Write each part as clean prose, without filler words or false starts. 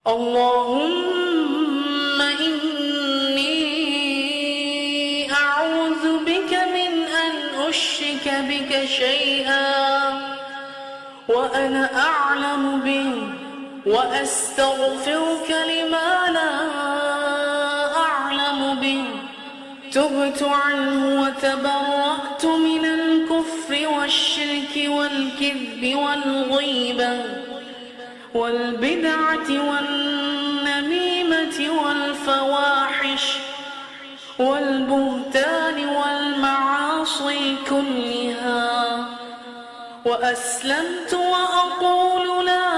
اللهم إني أعوذ بك من أن أشرك بك شيئا وأنا أعلم به وأستغفرك لما لا أعلم به. تبت عنه وتبرأت من الكفر والشرك والكذب والغيبة والبدعة والنميمة والفواحش والبهتان والمعاصي كلها، وأسلمت وأقول لا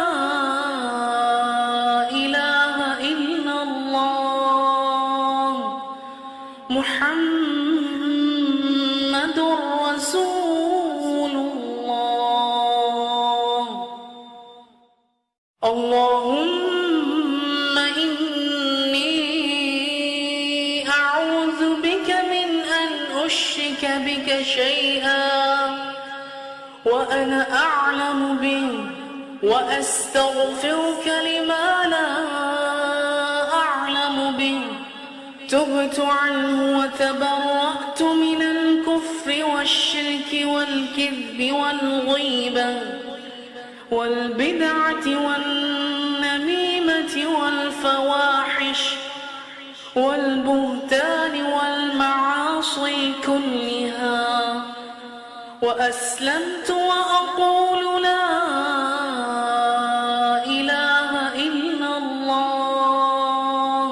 إله إلا الله محمد رسول الله. اللهم إني أعوذ بك من أن أشرك بك شيئا وأنا أعلم به وأستغفرك لما لا أعلم به. تبت عنه وتبرأت من الكفر والشرك والكذب والغيبة والبدعة والنميمة والفواحش والبهتان والمعاصي كلها، وأسلمت وأقول لا إله إلا الله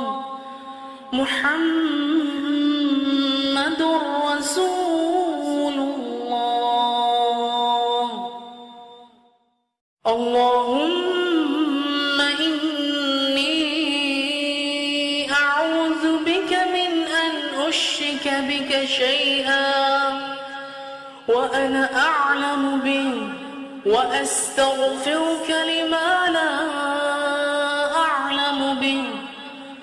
محمد رسول الله. اللهم إني أعوذ بك من أن أشرك بك شيئا وأنا أعلم به وأستغفرك لما لا أعلم به.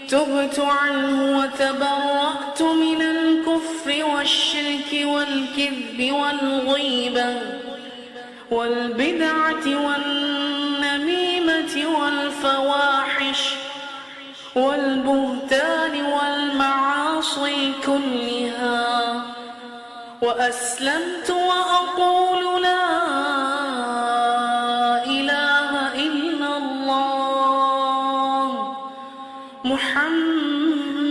تبت عنه وتبرأت من الكفر والشرك والكذب والغيبة والبدعة والنميمة والفواحش والبهتان والمعاصي كلها، وأسلمت وأقول لا إله إلا الله محمد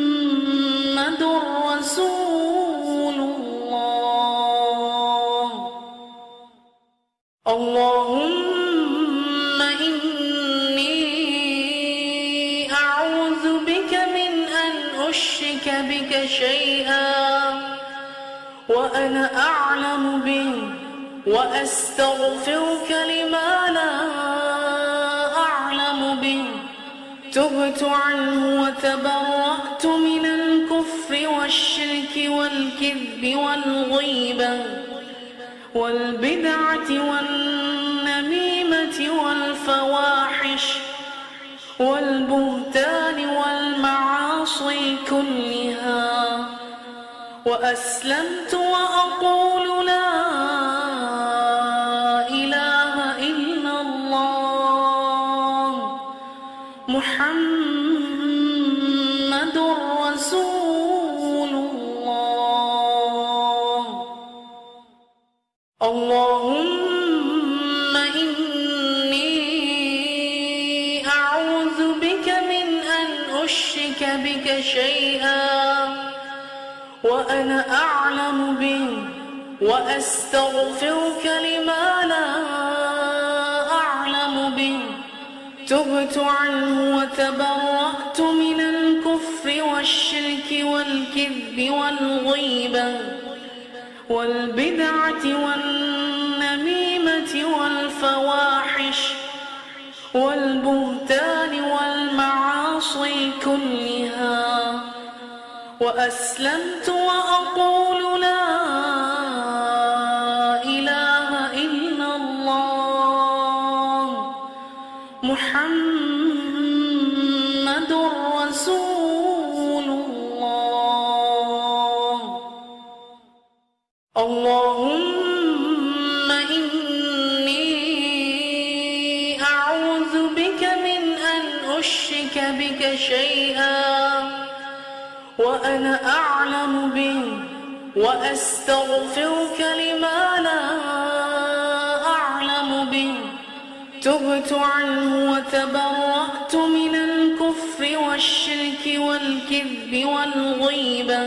رسول الله. اللهم إني أعوذ بك من أن أشرك بك شيئا وأنا أعلم به وأستغفرك لما لا أعلم به. تبت عنه وتبرأت من الكفر والشرك والكذب والغيبة والبدعة والنميمة والفواحش والبهتان والمعاصي كلها، وأسلمت وأقول لا إله إلا الله محمد رسول الله. اللهم إني أعوذ بك من أن أشرك بك شيئا وأنا أعلم به وأستغفرك لما لا أعلم به. تبت عنه وتبرأت من الكفر والشرك والكذب والغيبة والبدعة والنميمة والفواحش والبهتان والمعاصي كلها، وأسلمت وأقول لا إله إلا الله محمد رسول الله. اللهم إني أعوذ بك من أن أشرك بك شيئا وأنا أعلم به وأستغفرك لما لا أعلم به تبت عنه وتبرأت من الكفر والشرك والكذب والغيبة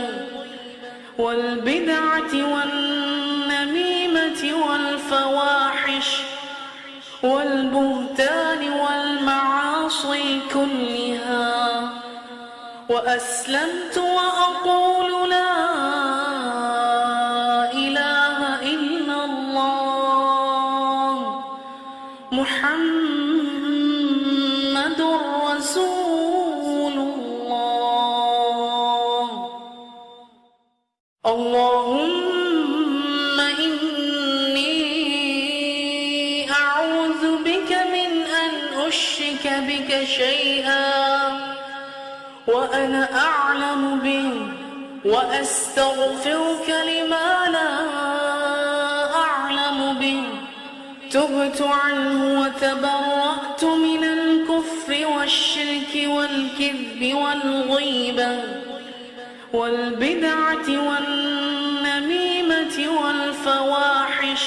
والبدعة والنميمة والفواحش والبهتان والمعاصي كلها وأسلمت وأقول لا إله إلا الله محمد رسول الله. اللهم إني أعوذ بك من أن أشرك بك شيئا وأنا أعلم به وأستغفرك لما لا أعلم به تبت عنه وتبرأت من الكفر والشرك والكذب والغيبة والبدعة والنميمة والفواحش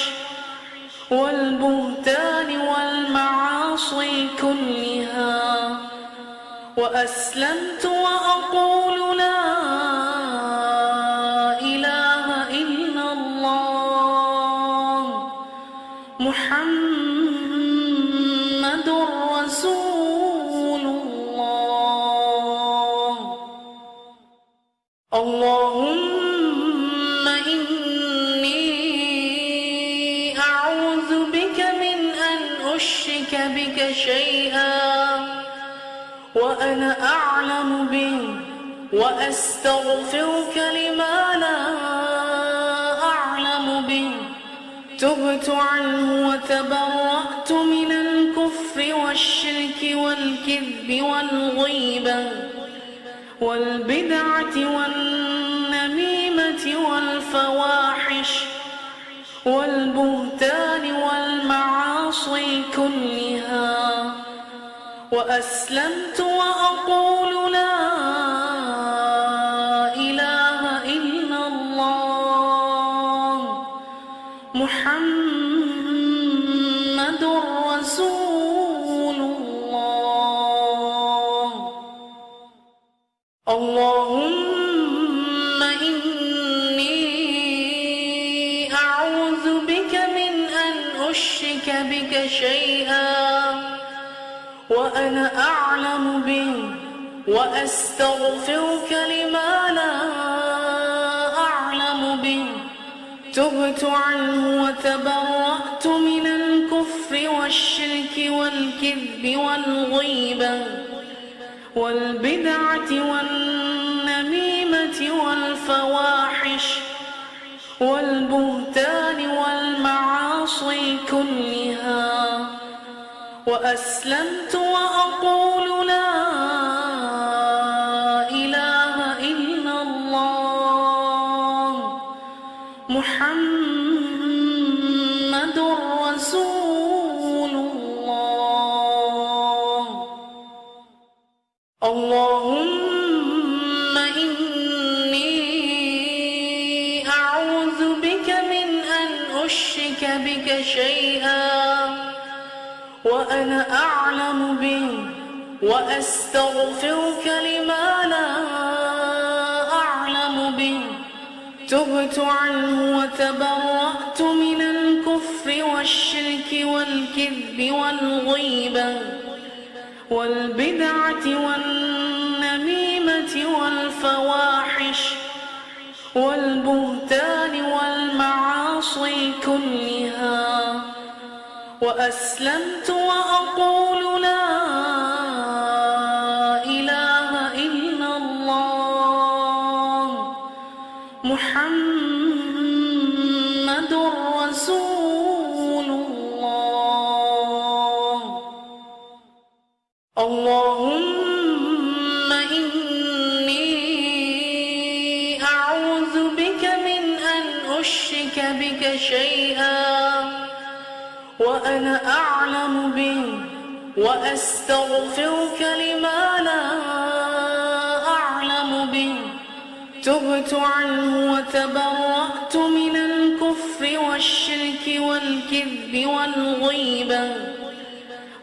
والبهتان والمعاصي كلها وأسلمت وأقول لا إله إلا الله محمد رسول الله. اللهم إني أعوذ بك من أن أشرك بك شيئا وأنا أعلم به وأستغفرك لما لا أعلم به تبت عنه وتبرأت من الكفر والشرك والكذب والغيبة والبدعة والنميمة والفواحش والبهتان والمعاصي كلها وأسلمت وأقول لا إله إلا الله محمد رسول الله. اللهم إني أعوذ بك من أن أشرك بك شيئا وأنا أعلم به وأستغفرك لما لا أعلم به تبت عنه وتبرأت من الكفر والشرك والكذب والغيبة والبدعة والنميمة والفواحش والبهتان والمعاصي كلها وأسلمت وأقول لا إله إلا الله محمد رسول الله. اللهم إني أعوذ بك من أن أشرك بك شيئا وأنا أعلم به وأستغفرك لما لا أعلم به تبت عنه وتبرأت من الكفر والشرك والكذب والغيبة والبدعة والنميمة والفواحش والبهتان والمعاصي كلها وأسلمت وأقول لا إله إلا الله محمد رسول الله. اللهم إني أعوذ بك من أن أشرك بك شيئا وأنا أعلم به وأستغفرك لما لا أعلم به تبت عنه وتبرأت من الكفر والشرك والكذب والغيبة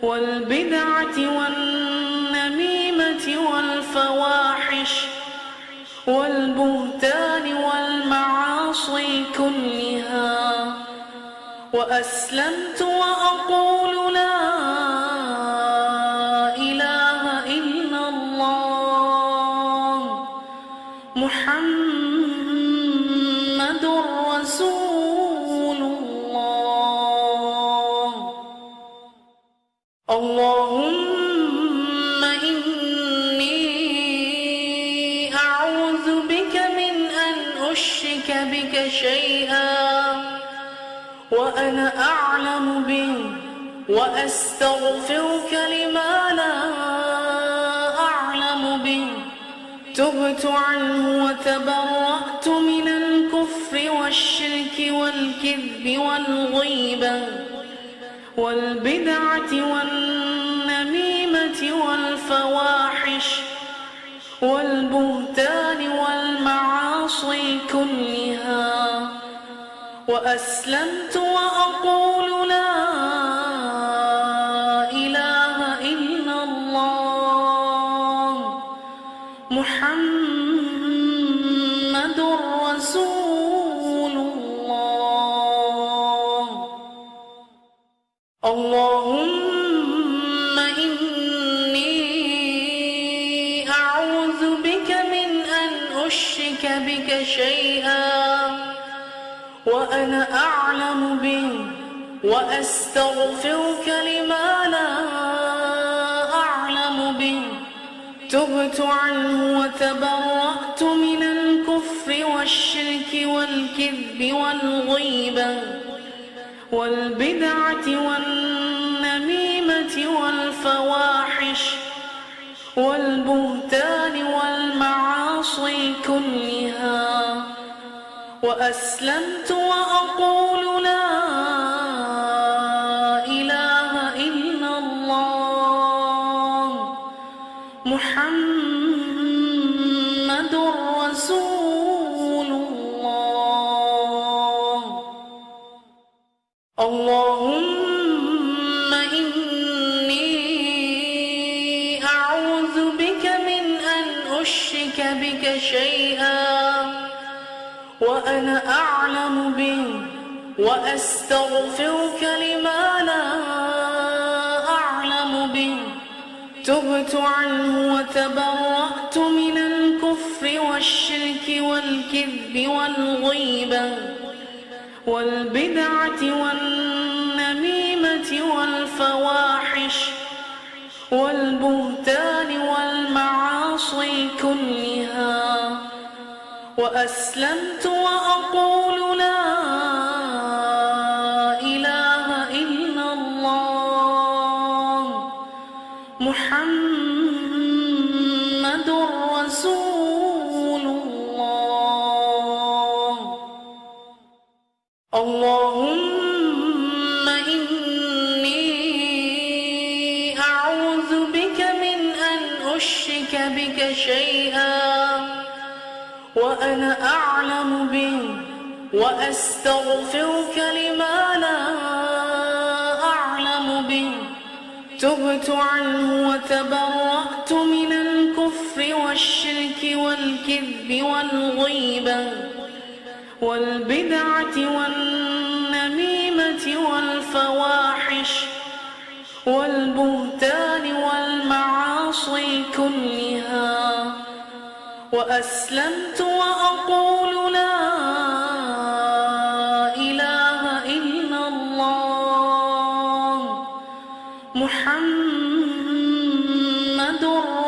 والبدعة والنميمة والفواحش والبهتان والمعاصي كلها وأسلمت وأقول لا إله إلا الله محمد رسول الله. اللهم إني أعوذ بك من أن أشرك بك شيئا وأنا أعلم به وأستغفرك لما لا أعلم به تبت عنه وتبرأت من الكفر والشرك والكذب والغيبة والبدعة والنميمة والفواحش والبهتان والمعاصي كلها وأسلمت وأقول لا إله إلا الله محمد رسول الله. اللهم إني أعوذ بك من أن أشرك بك شيئا وأنا أعلم به وأستغفرك لما لا أعلم به تبت عنه وتبرأت من الكفر والشرك والكذب والغيبة والبدعة والنميمة والفواحش والبهتان والمعاصي كلها وأسلمت وأقول لا إله إلا الله محمد رسول الله. اللهم إني أعوذ بك من أن أشرك بك شيئا وأنا أعلم به وأستغفرك لما لا أعلم به تبت عنه وتبرأت من الكفر والشرك والكذب والغيبة والبدعة والنميمة والفواحش والبهتان والمعاصي كلها وأسلمت وأقول لا إله إلا الله محمد رسول الله. اللهم إني أعوذ بك من أن أشرك بك شيئا وأنا أعلم به وأستغفرك لما لا أعلم به تبت عنه وتبرأت من الكفر والشرك والكذب والغيبة والبدعة والنميمة والفواحش والبهتان والمعاصي كلها وأسلمت وأقول لا إله إلا الله محمد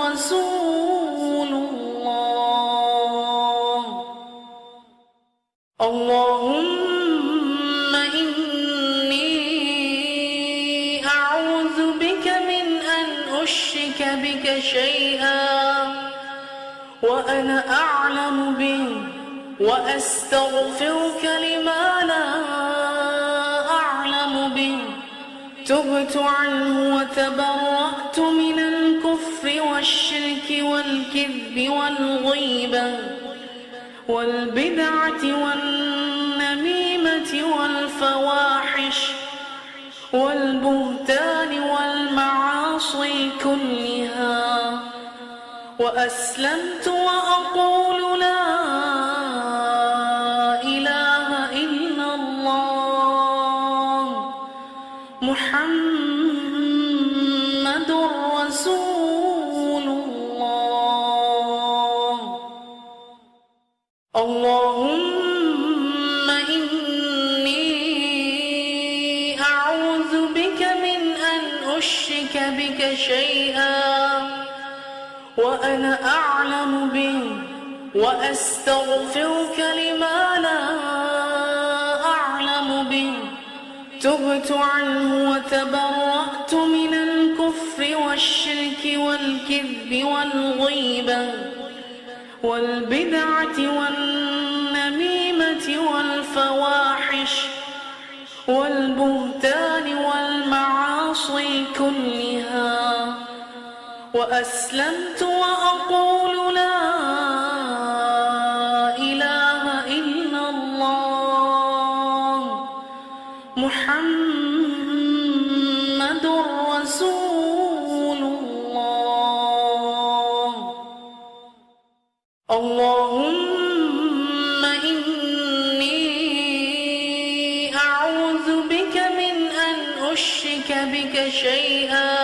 رسول الله. اللهم إني أعوذ بك من أن أشرك بك شيئا وأنا أعلم به وأستغفرك لما لا أعلم به تبت عنه وتبرأت من الكفر والشرك والكذب والغيبة والبدعة والنميمة والفواحش والبهتان والمعاصي كلها، وأسلمت وأقول لا إله إلا الله محمد رسول الله. اللهم إني أعوذ بك من أن أشرك بك شيئا وأنا أعلم به، وأستغفرك لما لا أعلم به. تبت عنه وتبرأت من الكفر والشرك والكذب والغيبة والبدعة والنميمة والفواحش والبهتان والمعاصي كلها، وأسلمت وأقول لا إله إلا الله محمد رسول الله. اللهم إني أعوذ بك من أن أشرك بك شيئا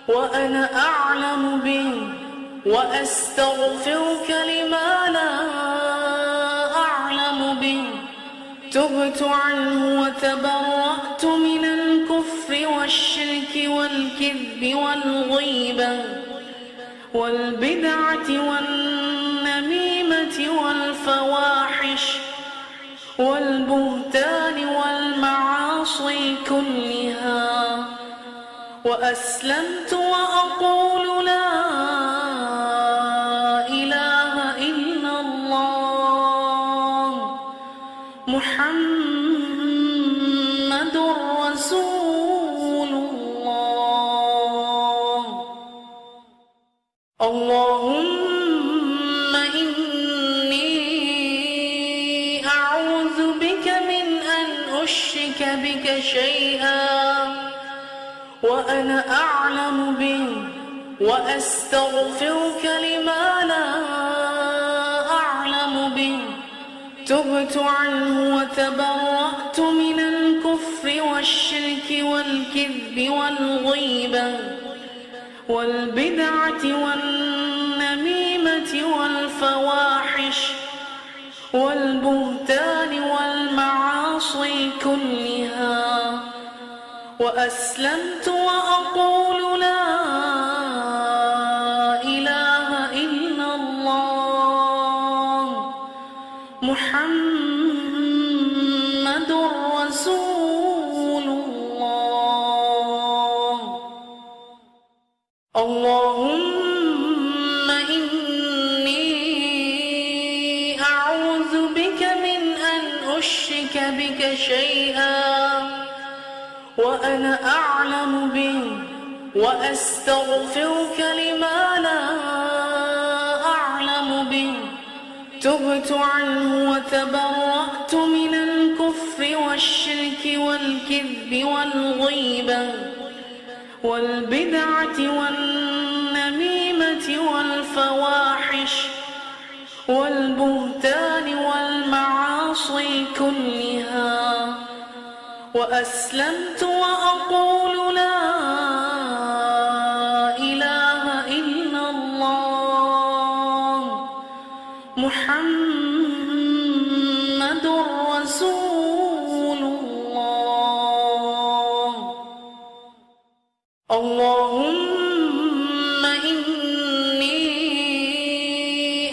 وأنا أعلم به، وأستغفرك لما لا أعلم به. تبت عنه وتبرأت من الكفر والشرك والكذب والغيبة والبدعة والنميمة والفواحش والبهتان والمعاصي كلها، وأسلمت وأقول لا إله إلا الله محمد رسول الله. اللهم إني أعوذ بك من أن أشرك بك شيئا وأنا أعلم به، وأستغفرك لما لا أعلم به. تبت عنه وتبرأت من الكفر والشرك والكذب والغيبة والبدعة والنميمة والفواحش والبهتان والمعاصي كلها، وأسلمت وأقول لا إله إلا الله محمد رسول الله. اللهم إني أعوذ بك من أن أشرك بك شيئا وأنا أعلم به، وأستغفرك لما لا أعلم به. تبت عنه وتبرأت من الكفر والشرك والكذب والغيبة والبدعة والنميمة والفواحش والبهتان والمعاصي كلها، وأسلمت وأقول لا إله إلا الله محمد رسول الله. اللهم إني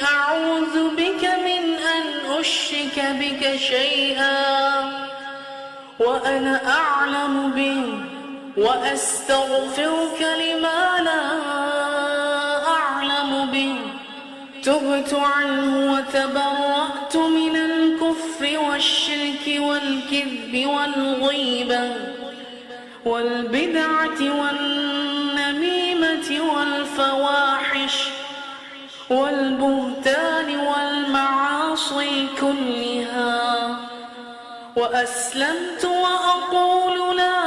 أعوذ بك من أن أشرك بك شيئا وأنا أعلم به، وأستغفرك لما لا أعلم به. تبت عنه وتبرأت من الكفر والشرك والكذب والغيبة والبدعة والنميمة والفواحش والبهتان والمعاصي كلها، وأسلمت وأقول لا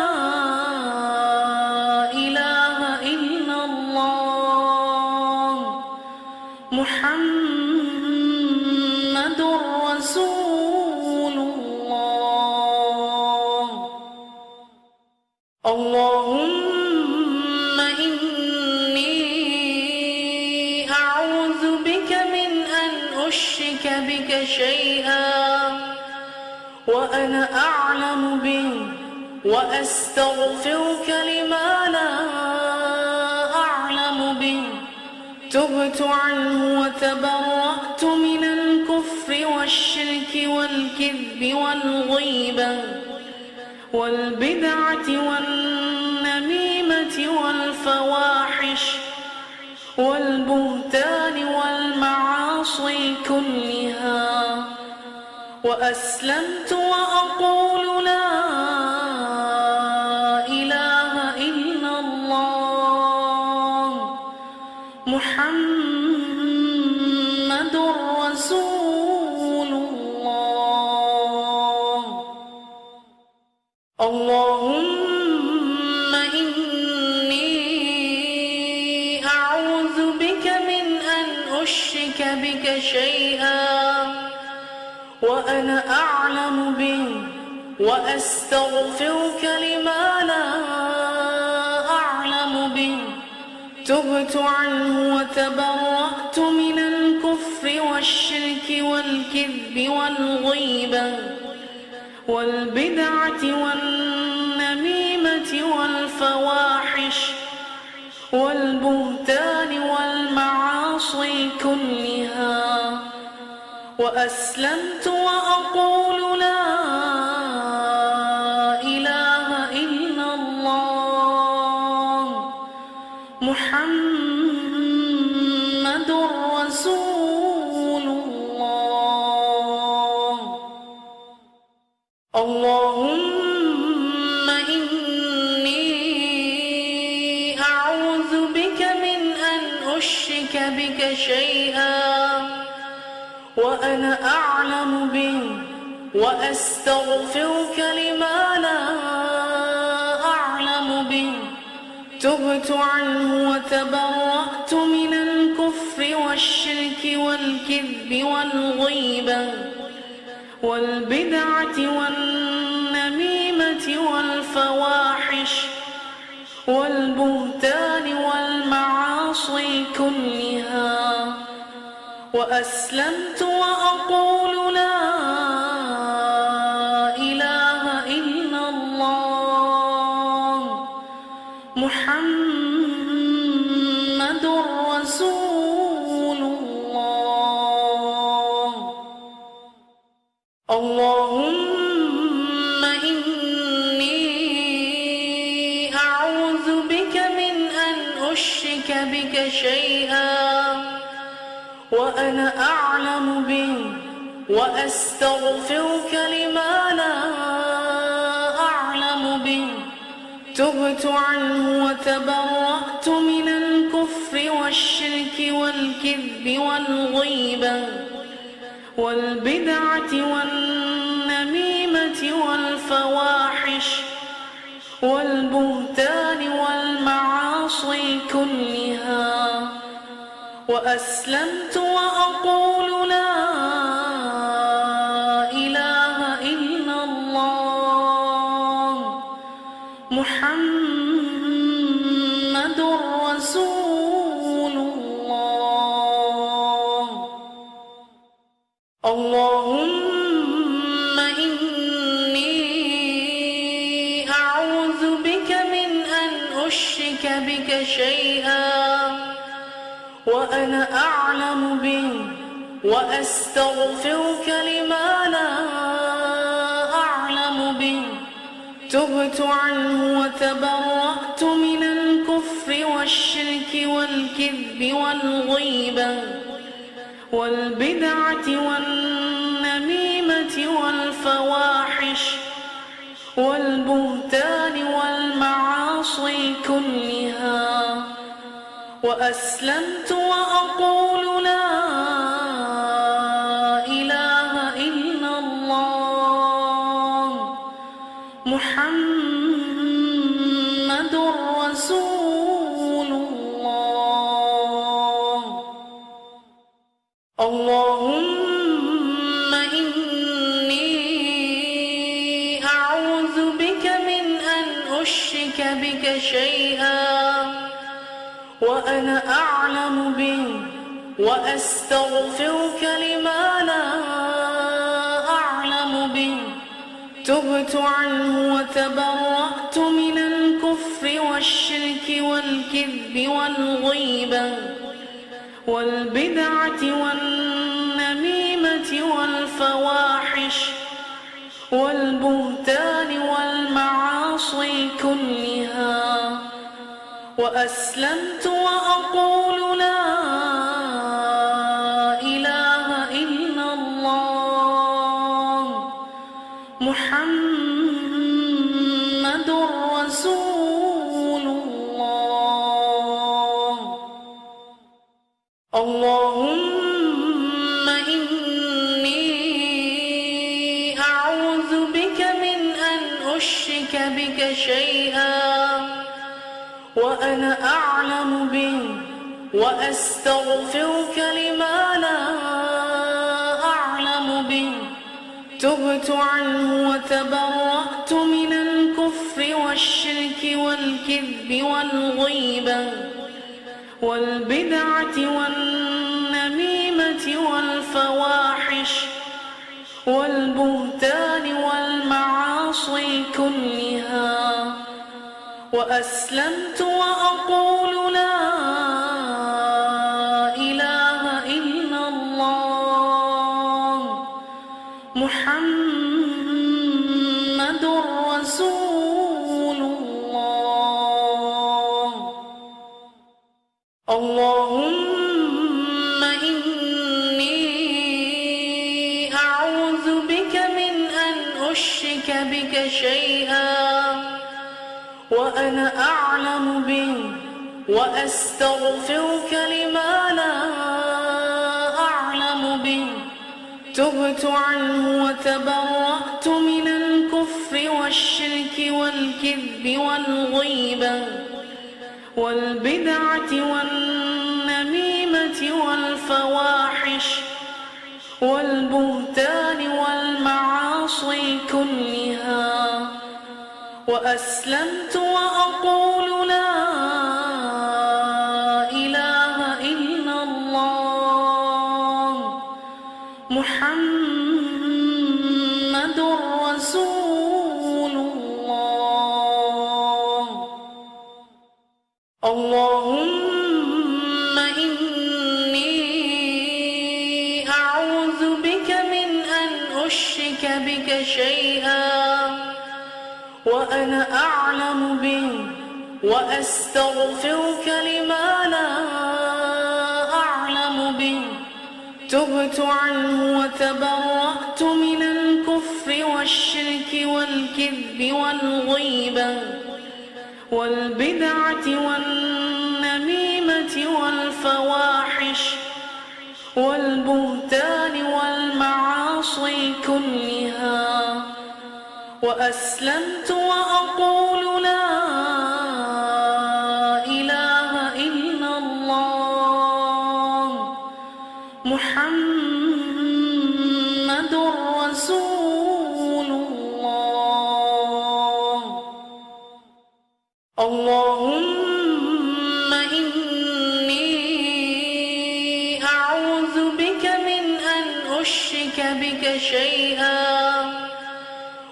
إله إلا الله محمد رسول الله. اللهم إني أعوذ بك من أن أشرك بك شيئا وأنا أعلم به، وأستغفرك لما لا أعلم به. تبت عنه وتبرأت من الكفر والشرك والكذب والغيبة والبدعة والنميمة والفواحش والبهتان والمعاصي كلها، وأسلمت وأقول لا إله إلا الله محمد رسول الله. اللهم إني أعوذ بك من أن أشرك بك شيئا وأنا أعلم به، وأستغفرك لما لا أعلم به. تبت عنه وتبرأت من الكفر والشرك والكذب والغيبة والبدعة والنميمة والفواحش والبهتان والمعاصي كلها، وأسلمت وأقول لا إله إلا الله محمد رسول الله. اللهم إني أعوذ بك من أن أشرك بك شيئا وأنا أعلم به، وأستغفرك لما لا أعلم به. تبت عنه وتبرأت من الكفر والشرك والكذب والغيبة والبدعة والنميمة والفواحش والبهتان والمعاصي كلها، وأسلمت وأقول لا إله إلا الله محمد رسول الله. اللهم إني أعوذ بك من أن أشرك بك شيئا وأنا أعلم به، وأستغفرك لما لا أعلم به. تبت عنه وتبرأت من الكفر والشرك والكذب والغيبة والبدعة والنميمة والفواحش والبهتان والمعاصي كلها، وأسلمت وأقول لا إله إلا الله محمد رسول الله. اللهم إني أعوذ بك من أن أشرك بك شيئا وأنا أعلم به، وأستغفرك لما لا أعلم به. تبت عنه وتبرأت من الكفر والشرك والكذب والغيبة والبدعة والنميمة والفواحش والبهتان والمعاصي كلها، وأسلمت وأقول لا إله إلا الله محمد رسول الله. اللهم إني أعوذ بك من أن أشرك بك شيئا وأنا أعلم به، وأستغفرك لما لا أعلم به. تبت عنه وتبرأت من الكفر والشرك والكذب والغيبة والبدعة والنميمة والفواحش والبهتان والمعاصي كلها، وأسلمت وأقول لا إله إلا الله محمد رسول الله. اللهم إني أعوذ بك من أن أشرك بك شيئا وأنا أعلم به، وأستغفرك لما لا أعلم به. تبت عنه وتبرأت من الكفر والشرك والكذب والغيبة والبدعة والنميمة والفواحش والبهتان والمعاصي كلها، وأسلمت وأقول لا إله إلا الله محمد رسول الله. اللهم إني أعوذ بك من أن أشرك بك شيئا وأنا أعلم به، وأستغفرك لما لا أعلم به. تبت عنه وتبرأت من الكفر والشرك والكذب والغيبة والبدعة والنميمة والفواحش والبهتان والمعاصي كلها، وأسلمت وأقول لا إله إلا الله محمد رسول الله. اللهم إني أعوذ بك من أن أشرك بك شيئا وأنا أعلم به، وأستغفرك لما لا أعلم به. تبت عنه وتبرأت من الكفر والشرك والكذب والغيبة والبدعة والنميمة والفواحش والبهتان والمعاصي كلها، وأسلمت وأقول لا إله إلا الله محمد رسول الله. اللهم إني أعوذ بك من أن أشرك بك شيئا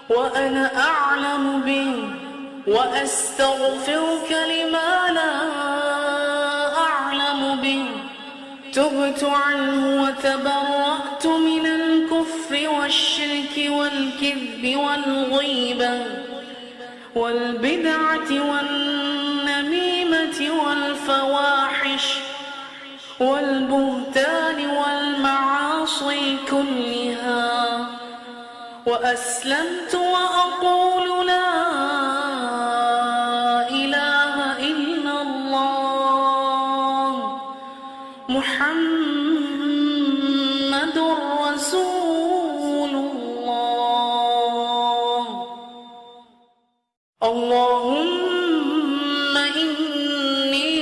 وأنا أعلم به، وأستغفرك لما لا أعلم به. تبت عنه وتبرأت من الكفر والشرك والكذب والغيبة والبدعة والنميمة والفواحش والبهتان والمعاصي كلها، وأسلمت وأقول لا إله إلا الله محمد رسول الله. اللهم إني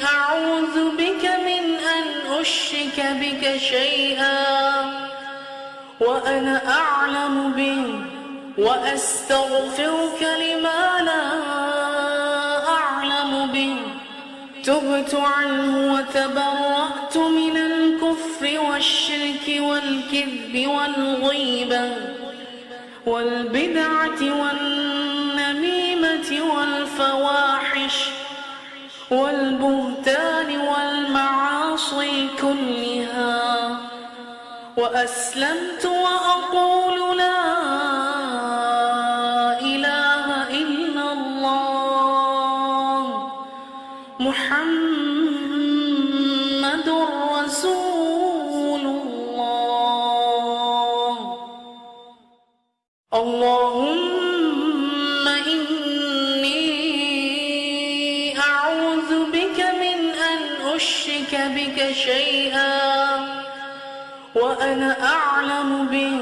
أعوذ بك من أن أشرك بك شيئا وأنا أعلم به وأستغفرك لما لا أعلم به. تبت عنه وتبرأت من الكفر والشرك والكذب والغيبة والبدعة والنميمة والفواحش والبهتان والمعاصي كلها. وأسلمت وأقول لا إله إلا الله محمد رسول الله. اللهم إني أعوذ بك من أن أشرك بك شيئا وأنا أعلم به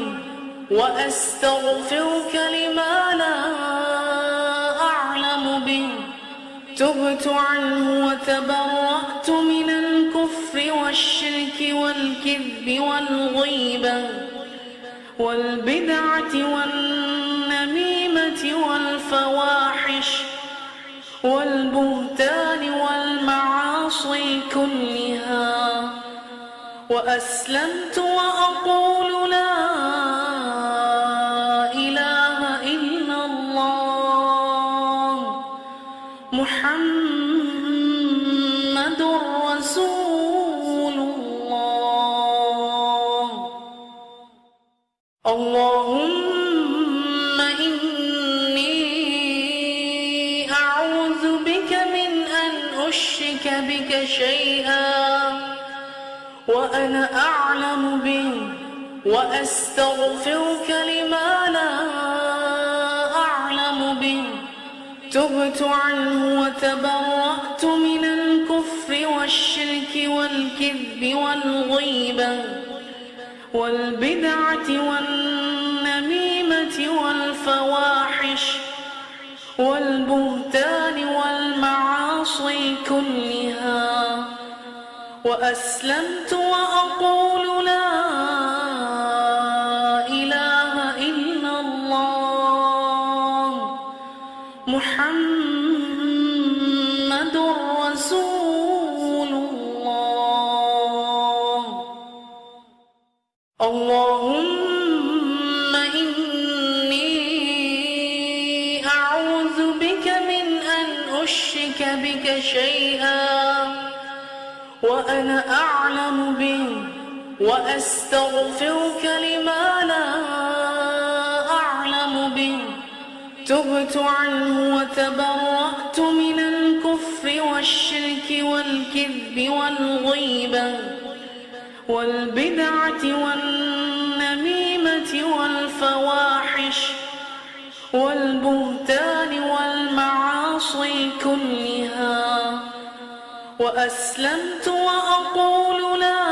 وأستغفرك لما لا أعلم به. تبت عنه وتبرأت من الكفر والشرك والكذب والغيبة والبدعة والنميمة والفواحش والبهتان والمعاصي كلها. وأسلمت وأقول لا إله إلا الله محمد رسول الله. اللهم إني أعوذ بك من أن أشرك بك شيئا وأنا أعلم به وأستغفرك لما لا أعلم به. تبت عنه وتبرأت من الكفر والشرك والكذب والغيبة والبدعة والنميمة والفواحش والبهتان والمعاصي كلها. وأسلمت وأقول لا إله إلا الله محمد رسول الله. اللهم إني أعوذ بك من أن أشرك بك شيئا وأنا أعلم به وأستغفرك لما لا أعلم به. تبت عنه وتبرأت من الكفر والشرك والكذب والغيبة والبدعة والنميمة والفواحش والبهتان والمعاصي كلها. وأسلمت وأقول لا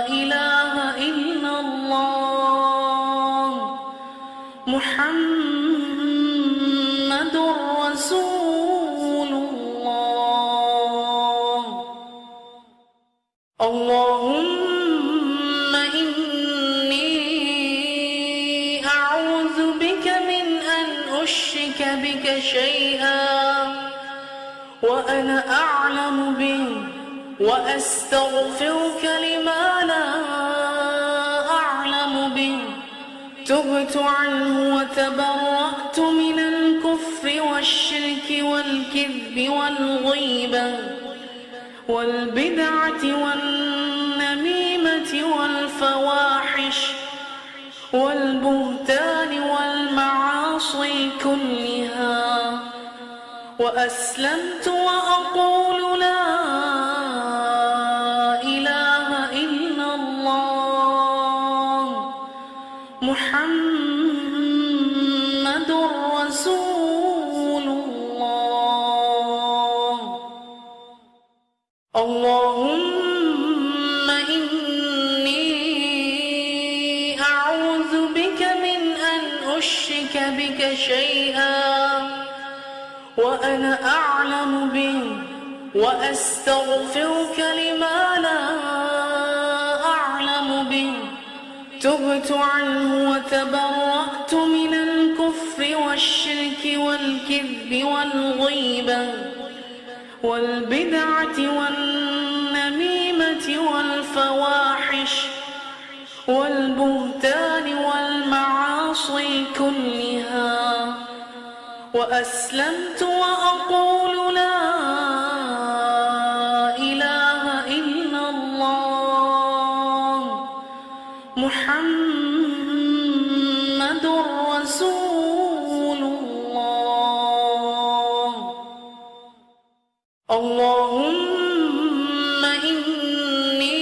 إله إلا الله محمد رسول الله. اللهم إني أعوذ بك من أن أشرك بك شيئا وأنا أعلم به وأستغفرك لما لا أعلم به. تبت عنه وتبرأت من الكفر والشرك والكذب والغيبة والبدعة والنميمة والفواحش والبهتان والمعاصي كلها. وأسلمت وأقول لا إله إلا الله اللهم إني أعوذ بك من أن أشرك بك شيئا وأنا أعلم به وأستغفرك لما لا أعلم به. تبت عنه وتبرأت من الكفر والشرك والكذب والغيبة والبدعة والنميمة والفواحش والبهتان والمعاصي كلها، وأسلمت وأقول لا إله إلا الله محمد رسول الله. اللهم إني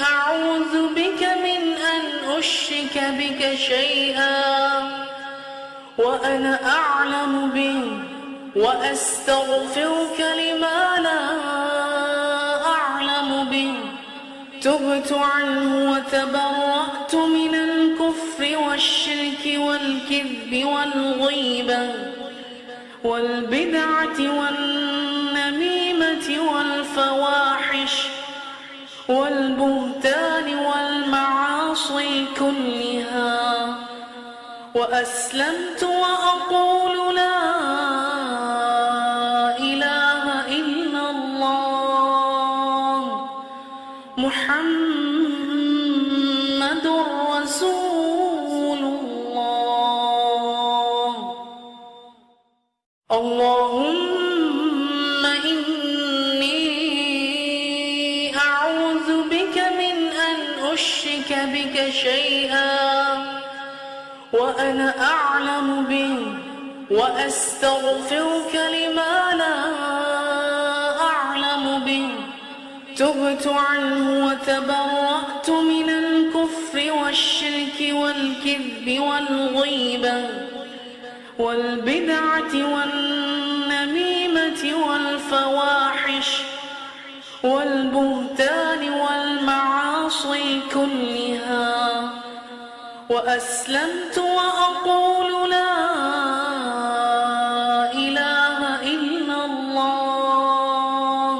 أعوذ بك من أن أشرك بك شيئا وأنا أعلم به وأستغفرك لما لا أعلم به. تبت عنه وتبرأت من الكفر والشرك والكذب والغيبة والبدعة والنميمة والفواحش والبهتان والمعاصي كلها، وأسلمت وأقول لا إله إلا الله محمد رسول الله. اللهم إني أعوذ بك من أن أشرك بك شيئا وأنا أعلم به وأستغفرك لما لا أعلم به. تبت عنه وتبرأت من الكفر والشرك والكذب والغيبة والبدعة والنميمة والفواحش والبهتان والمعاصي كلها، وأسلمت وأقول لا إله إلا الله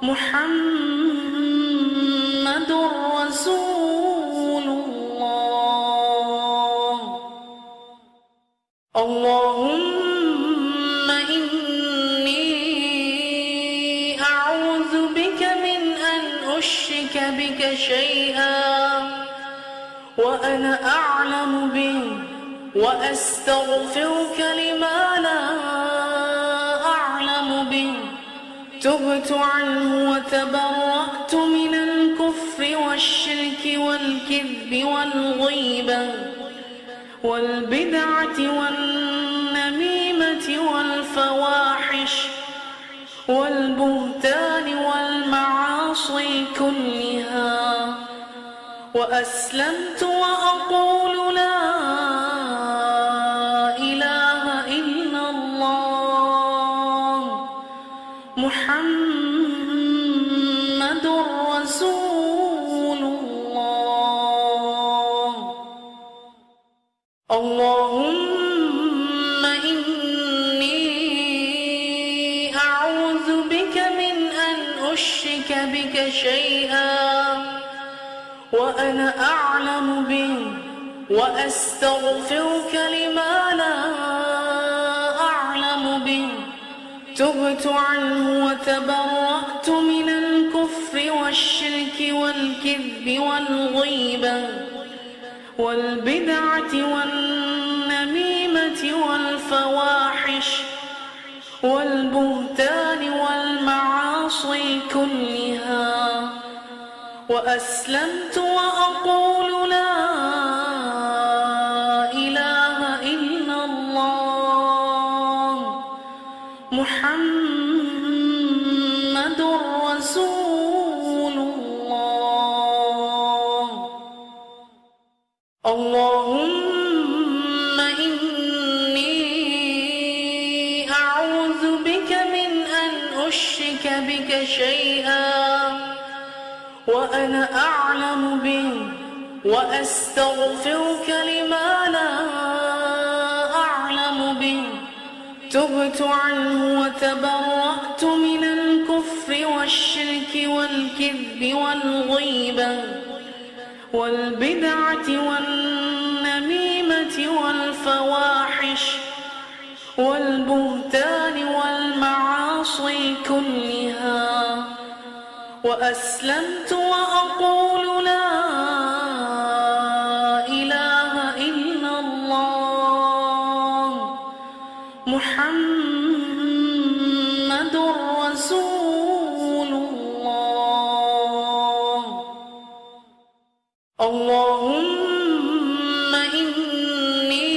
محمد رسول الله. اللهم إني أعوذ بك من أن أشرك بك شيئا وأنا أعلم به وأستغفرك لما لا أعلم به. تبت عنه وتبرأت من الكفر والشرك والكذب والغيبة والبدعة والنميمة والفواحش والبهتان والمعاصي كلها، وأسلمت وأقول لا إله إلا الله محمد رسول الله. اللهم إني أعوذ بك من أن أشرك بك شيئا وأنا أعلم به وأستغفرك لما لا أعلم به. تبت عنه وتبرأت من الكفر والشرك والكذب والغيبة والبدعة والنميمة والفواحش والبهتان والمعاصي كلها، وأسلمت وأقول لا إله إلا الله محمد رسول الله. اللهم إني أعوذ بك من أن أشرك بك شيئا وأنا أعلم به وأستغفرك لما لا أعلم به تبت عنه وتبرأت من الكفر والشرك والكذب والغيبة والبدعة والنميمة والفواحش والبهتان والمعاصي كلها وأسلمت وأقول لا إله إلا الله محمد رسول الله. اللهم إني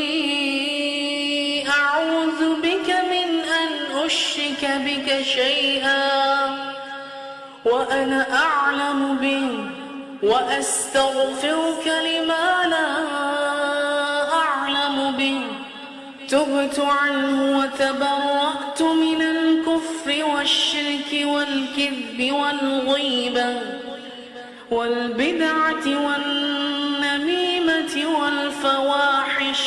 أعوذ بك من أن أشرك بك شيئا وأنا أعلم به وأستغفرك لما لا أعلم به تبت عنه وتبرأت من الكفر والشرك والكذب والغيبة والبدعة والنميمة والفواحش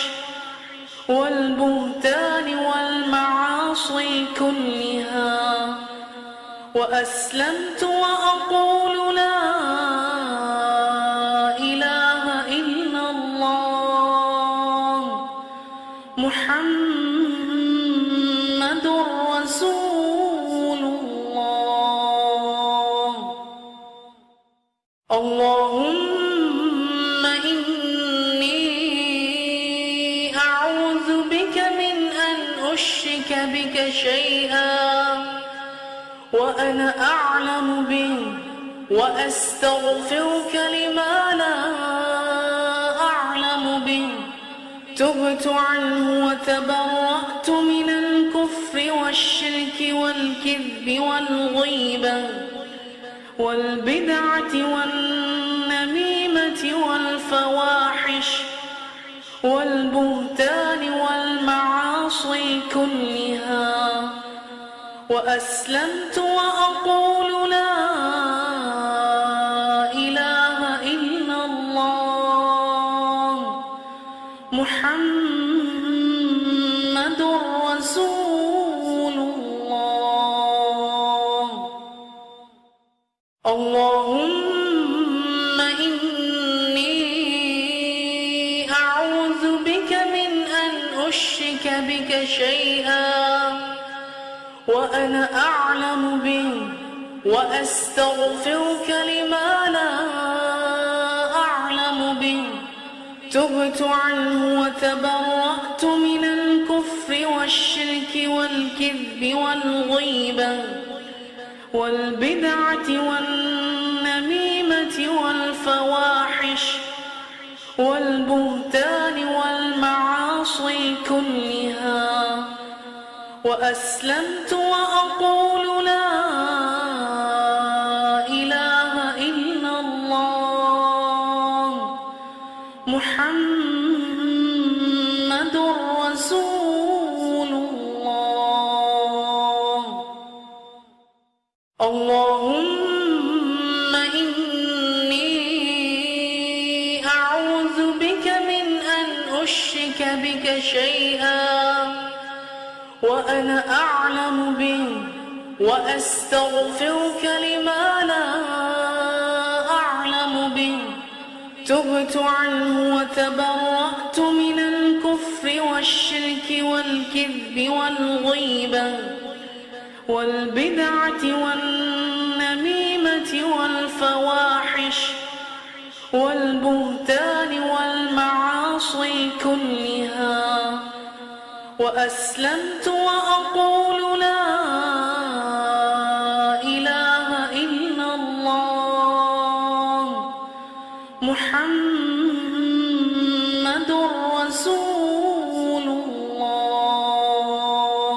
والبهتان والمعاصي كلها وأسلمت وأقول لا إله إلا الله محمد رسول الله. اللهم إني أعوذ بك من أن أشرك بك شيئا وأنا أعلم به وأستغفرك لما لا أعلم به تبت عنه وتبرأت من الكفر والشرك والكذب والغيبة والبدعة والنميمة والفواحش والبهتان والمعاصي كلها وأسلمت وأقول لا إله إلا الله محمد رسول الله. اللهم إني أعوذ بك من أن أشرك بك شيئا وأنا أعلم به وأستغفرك لما لا أعلم به تبت عنه وتبرأت من الكفر والشرك والكذب والغيبة والبدعة والنميمة والفواحش والبهتان والمعاصي كلها وأسلمت وأقول لا إله إلا الله محمد رسول الله. اللهم إني أعوذ بك من أن أشرك بك شيئا وأنا أعلم به وأستغفرك لما لا أعلم به تبت عنه وتبرأت من الكفر والشرك والكذب والغيبة والبدعة والنميمة والفواحش والبهتان والمعاصي كلها وأسلمت وأقول لا إله إلا الله محمد رسول الله.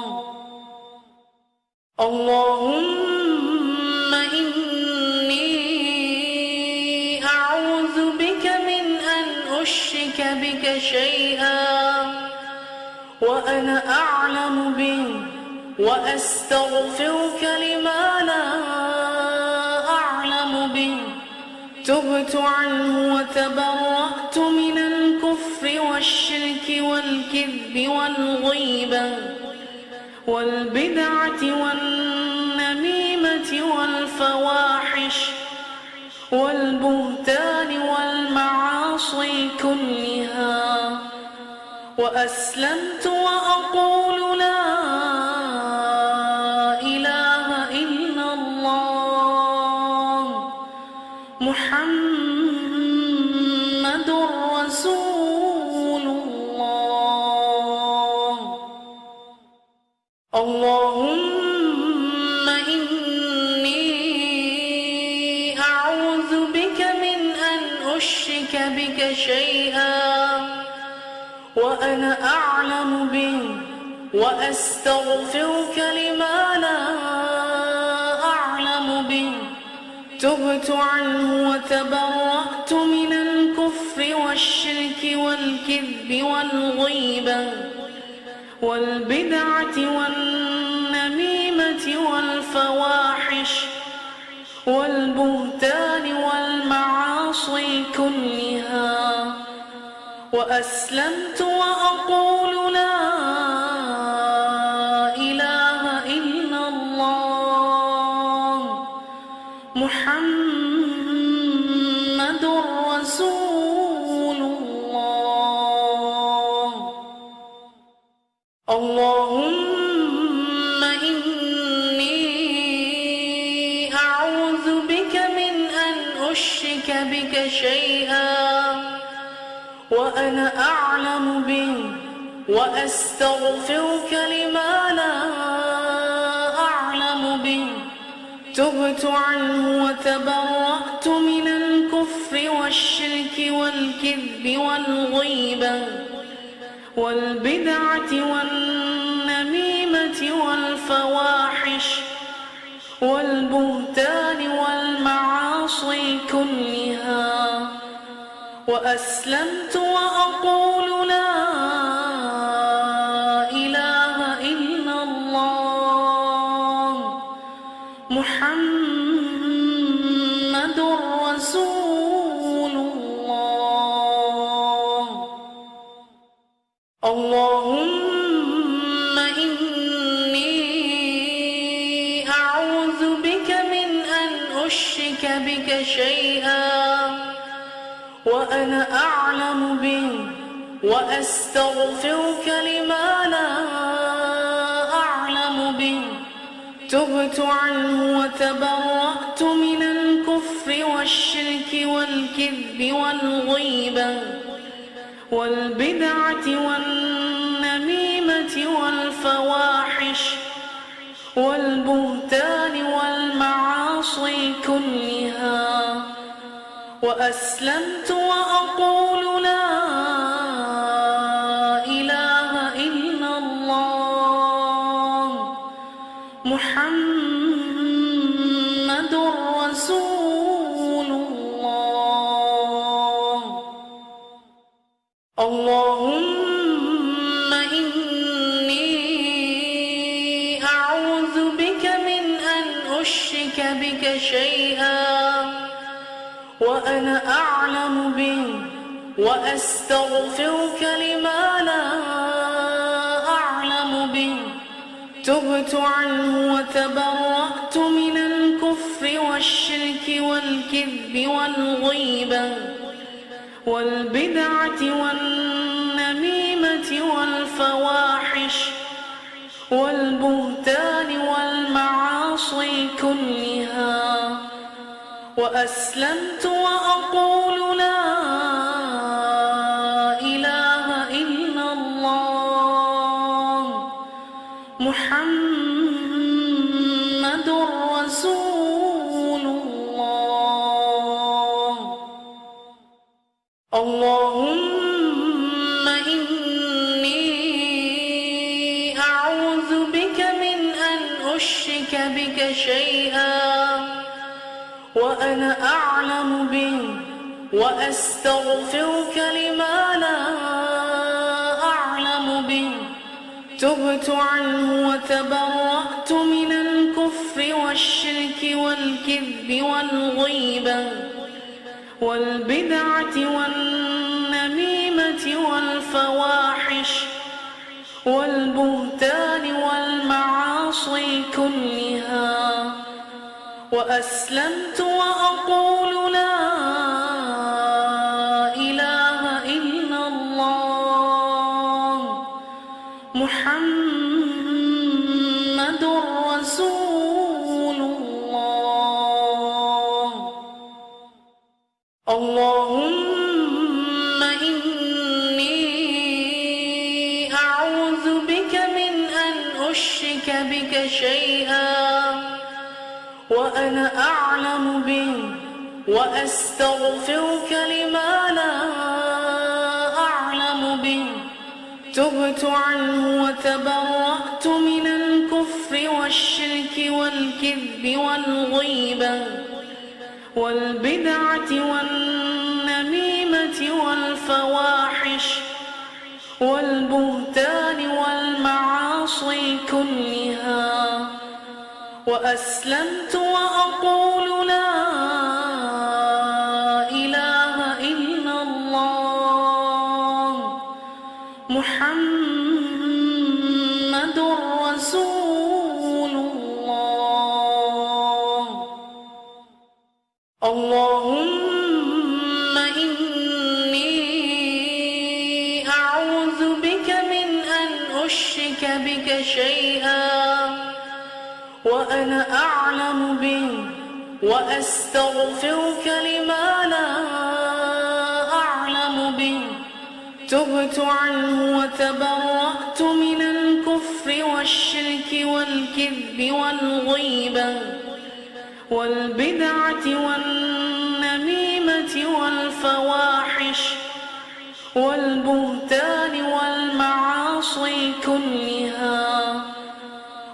اللهم إني أعوذ بك من أن أشرك بك شيئا وأنا أعلم به وأستغفرك لما لا أعلم به. تبت عنه وتبرأت من الكفر والشرك والكذب والغيبة والبدعة والنميمة والفواحش والبهتان والمعاصي كلها، وأسلمت وأقول لا إله إلا الله محمد رسول الله. اللهم إني أعوذ بك من أن أشرك بك شيئا وأنا أعلم به، وأستغفرك لما لا أعلم به. تبت عنه وتبرأت من الكفر والشرك والكذب والغيبة والبدعة والنميمة والفواحش والبهتان والمعاصي كلها، وأسلمت وأقول لا إله إلا الله محمد رسول الله. اللهم إني أعوذ بك من أن أشرك بك شيئا وأنا أعلم به، وأستغفرك لما لا أعلم به. تبت عنه وتبرأت من الكفر والشرك والكذب والغيبة والبدعة والنميمة والفواحش والبهتان والمعاصي كلها، وأسلمت وأقول لا إله إلا الله محمد رسول الله. اللهم إني أعوذ بك من أن أشرك بك شيئا وأنا أعلم به، وأستغفرك لما لا أعلم به. تبت عنه وتبرأت من الكفر والشرك والكذب والغيبة والبدعة والنميمة والفواحش والبهتان والمعاصي كلها، وأسلمت وأقول لا إله إلا الله محمد رسول الله. اللهم إني أعوذ بك من أن أشرك بك شيئا وأنا أعلم به، وأستغفرك لما لا أعلم به. تبت عنه وتبرأت من الكفر والشرك والكذب والغيبة والبدعة والنميمة والفواحش والبهتان والمعاصي كلها، وأسلمت وأقول لا إله إلا الله محمد رسول الله. اللهم إني أعوذ بك من أن أشرك بك شيئا وأنا أعلم به، وأستغفرك لما لا أعلم به. تبت عنه وتبرأت تبرأت من الكفر والشرك والكذب والغيبة والبدعة والنميمة والفواحش والبهتان والمعاصي كلها، وأسلمت وأقول لا إله إلا الله محمد رسول الله. اللهم إني أعوذ بك من أن أشرك بك شيئا وأنا أعلم به، وأستغفرك لما لا أعلم به. تبت عنه وتبرأت من الكفر والشرك والكذب والغيبة والبدعة والنميمة والفواحش والبهتان والمعاصي كلها، وأسلمت وأقول لا إله إلا الله محمد رسول الله. اللهم إني أعوذ بك من أن أشرك بك شيئا وأنا أعلم به، وأستغفرك لما لا أعلم به. تبت عنه وتبرأت من الكفر والشرك والكذب والغيبة والبدعة والنميمة والفواحش والبهتان والمعاصي كلها،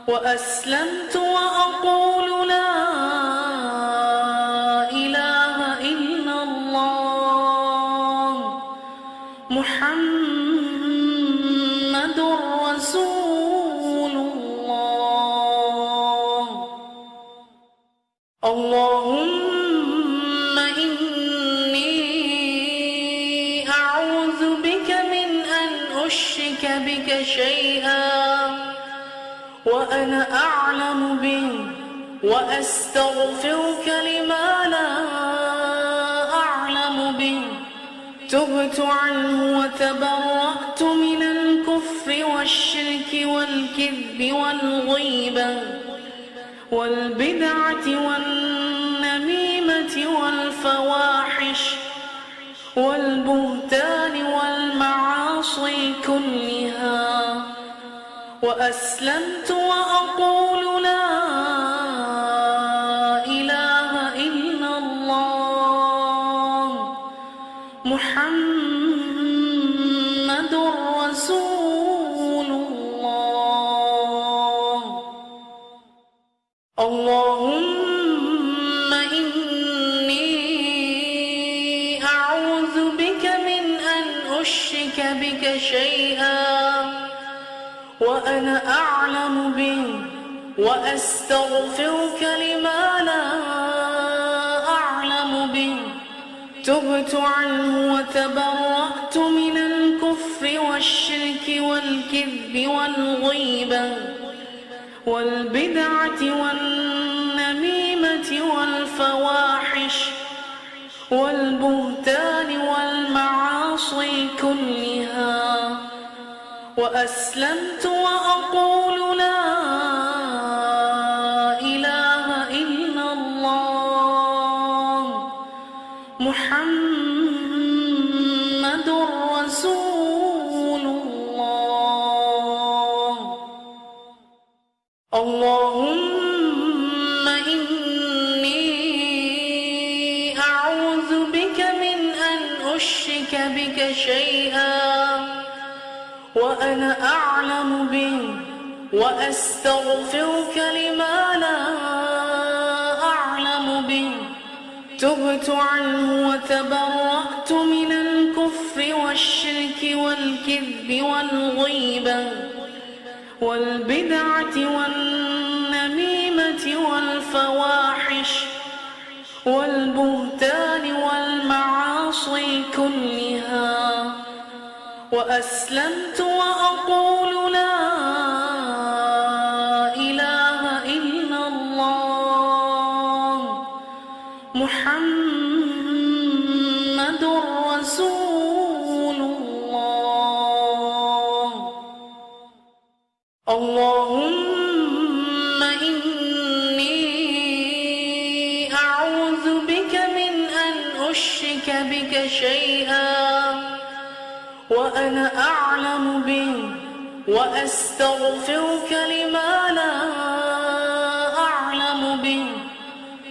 وأسلمت وأقول لا إله إلا الله محمد رسول الله. اللهم إني أعوذ بك من أن أشرك بك شيئا وأنا أعلم به، وأستغفرك لما لا أعلم به. تبت عنه وتبرأت من الكفر والشرك والكذب والغيبة والبدعة والنميمة والفواحش والبهتان والمعاصي كلها، وأسلمت وأقول لا إله إلا الله محمد رسول الله. اللهم إني أعوذ بك من أن أشرك بك شيئا وأنا أعلم به، وأستغفرك لما لا أعلم به. تبت عنه وتبرأت من الكفر والشرك والكذب والغيبة والبدعة والنميمة والفواحش والبهتان والمعاصي كلها، وأسلمت وأقول لا إله إلا الله محمد رسول الله. اللهم إني أعوذ بك من أن أشرك بك شيئا وأنا أعلم به، وأستغفرك لما لا أعلم به. تبت عنه وتبرأت من الكفر والشرك والكذب والغيبة والبدعة والنميمة والبهتان والمعاصي كلها، وأسلمت وأقول لا إله إلا الله محمد رسول الله. اللهم إني أعوذ بك من أن أشرك بك شيئا وأنا أعلم به، وأستغفرك لما لا أعلم به.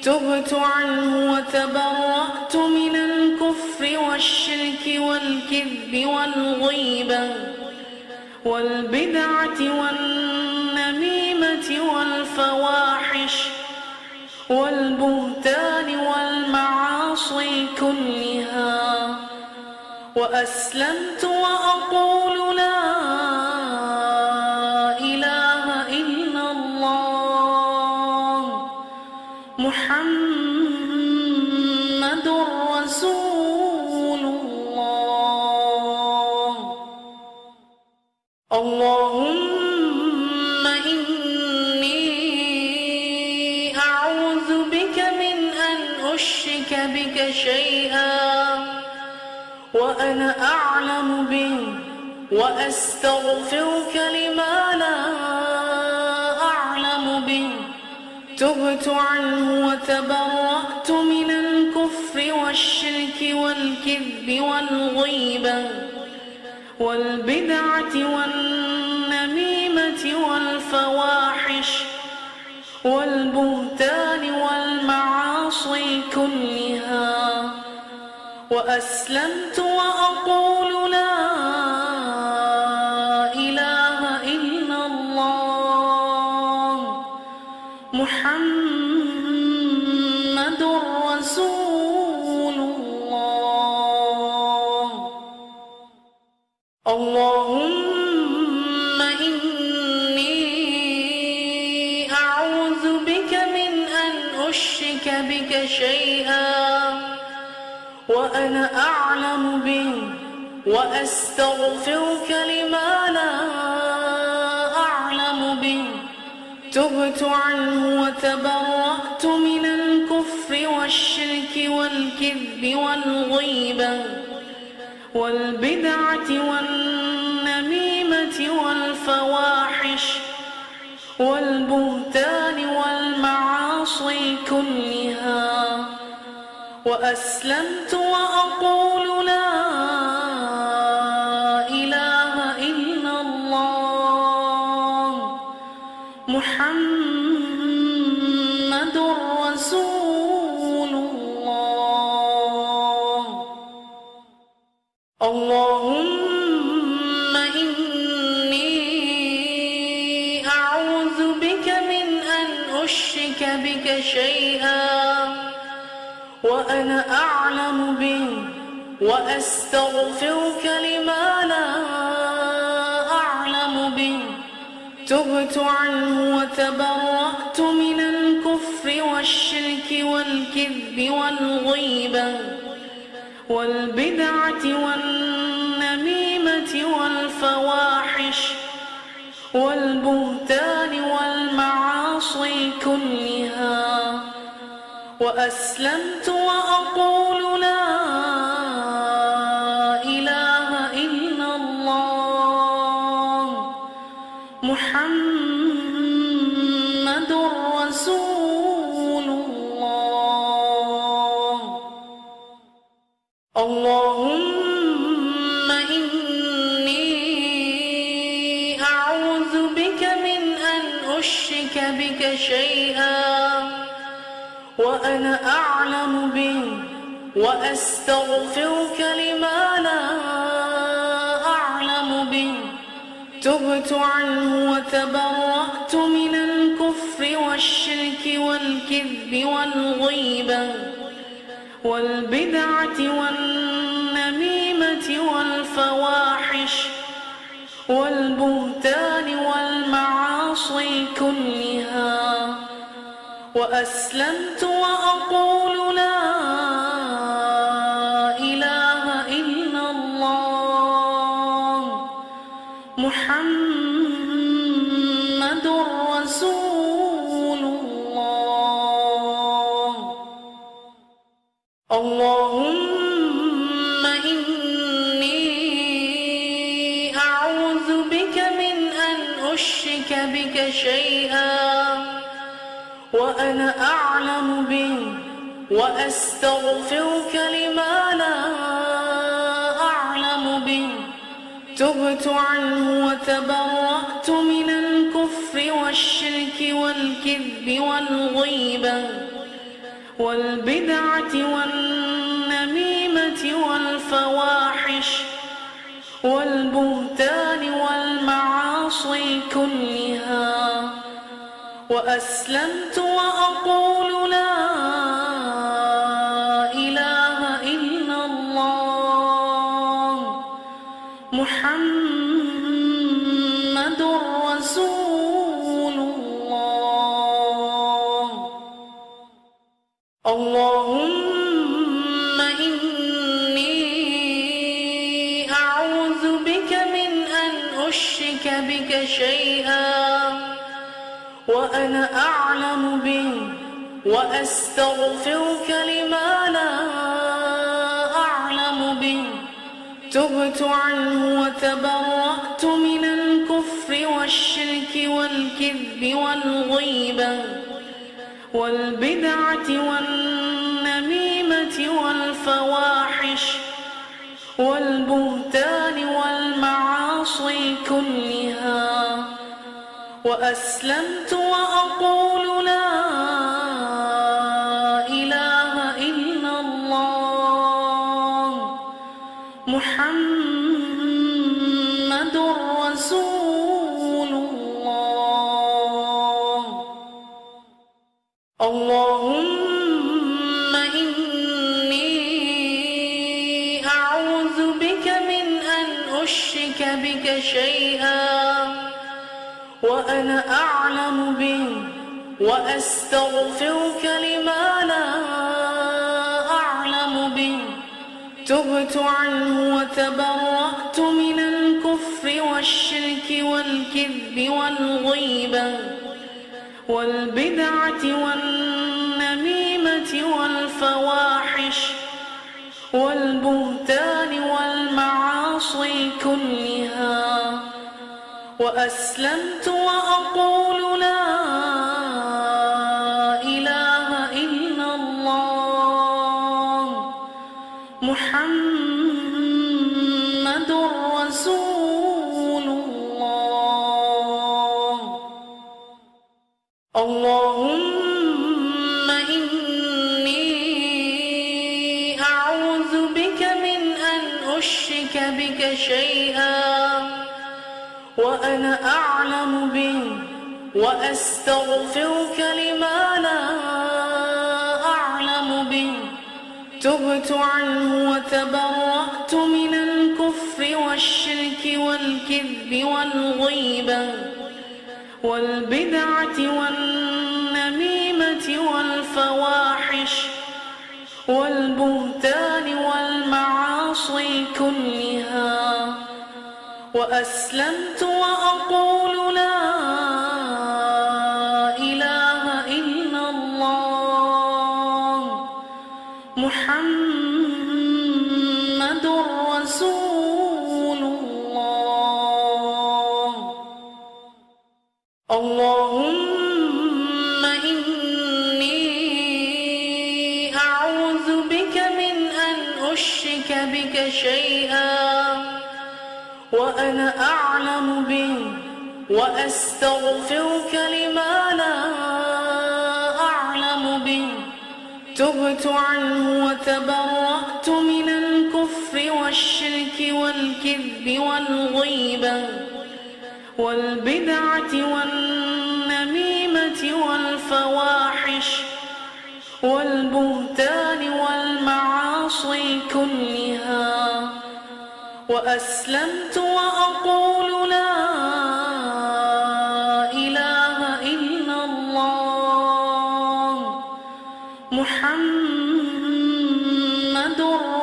تبت عنه وتبرأت من الكفر والشرك والكذب والغيبة والبدعة والنميمة والفواحش والبهتان والمعاصي كلها، وأسلمت وأقول لا إله إلا الله محمد رسول الله. اللهم إني أعوذ بك من أن أشرك بك شيئا وأنا أعلم به، وأستغفرك لما لا أعلم به. تبت عنه وتبرأت من الكفر والشرك والكذب والغيبة والبدعة والنميمة والفواحش والبهتان والمعاصي كلها، وأسلمت وأقول لا إله إلا الله محمد رسول الله. اللهم إني أعوذ بك من أن أشرك بك شيئا وأنا أعلم به، وأستغفرك لما لا أعلم به. تبت عنه وتبرأت من الكفر والشرك والكذب والغيبة والبدعة والنميمة والفواحش والبهتان والمعاصي كلها، وأسلمت وأقول لا إله إلا الله محمد رسول الله. اللهم إني أعوذ بك من أن أشرك بك شيئا وأنا أعلم به، وأستغفرك لما لا أعلم به. تبت عنه وتبرأت من الكفر والشرك والكذب والغيبة والبدعة والنميمة والفواحش والبهتان والمعاصي كلها، وأسلمت وأقول لا إله إلا الله محمد رسول الله. اللهم إني أعوذ بك من أن أشرك بك شيئا وأنا أعلم به، وأستغفرك لما لا أعلم به. تبت عنه وتبرأت من الكفر والشرك والكذب والغيبة والبدعة والنميمة والفواحش والبهتان والمعاصي كلها، وأسلمت وأقول لا إله إلا الله محمد رسول الله. اللهم إني أعوذ بك من أن أشرك بك شيئا وأنا أعلم به وأستغفرك لما لا أعلم به. تبت عنه وتبرأت من الكفر والشرك والكذب والغيبة والبدعة والنميمة والفواحش والبهتان والمعاصي كلها. وأسلمت وأقول لا إله إلا الله محمد رسول الله. اللهم إني أعوذ بك من أن أشرك بك شيئا وأنا أعلم به وأستغفرك لما لا أعلم به. تبت عنه وتبرأت من الكفر والشرك والكذب والغيبة والبدعة والنميمة والفواحش والبهتان والمعاصي كلها. وأسلمت وأقول لا إله إلا الله محمد رسول الله. اللهم إني أعوذ بك من أن أشرك بك شيئا وأنا أعلم به وأستغفرك لما لا أعلم به. تبت عنه وتبرأت من الكفر والشرك والكذب والغيبة والبدعة والنميمة والفواحش والبهتان والمعاصي كلها. وأسلمت وأقول لا إله إلا الله محمد رسول الله. اللهم إني أعوذ بك من أن أشرك بك شيئا وأنا أعلم به وأستغفرك لما لا أعلم به. تبت عنه وتبرأت من الكفر والشرك والكذب والغيبة والبدعة والنميمة والفواحش والبهتان والمعاصي كلها. وأسلمت وأقول لا إله إلا الله محمد رسول الله. اللهم إني أعوذ بك من أن أشرك بك شيئا وأنا أعلم به وأستغفرك لما لا أعلم به. تبت عنه وتبرأت من الكفر والشرك والكذب والغيبة والبدعة والنميمة والفواحش والبهتان والمعاصي كلها. وأسلمت وأقول لا إله إلا الله محمد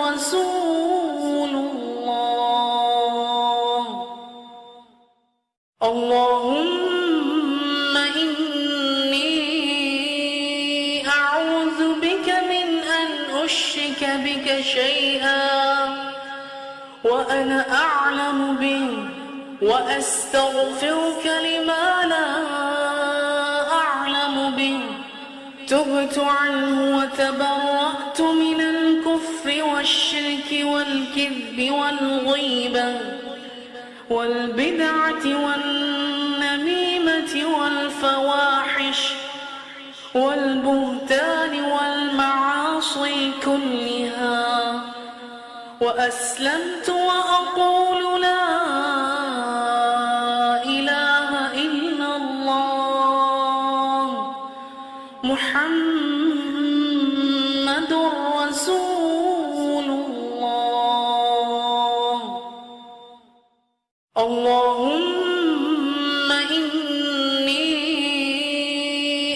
رسول الله. اللهم إني أعوذ بك من أن أشرك بك شيئا وأنا أعلم به وأستغفرك لما لا أعلم به. تبت عنه وتبرأت من الكفر والشرك والكذب والغيبة والبدعة والنميمة والفواحش والبهتان والمعاصي كلها، وأسلمت وأقول لا إله إلا الله محمد رسول الله. اللهم إني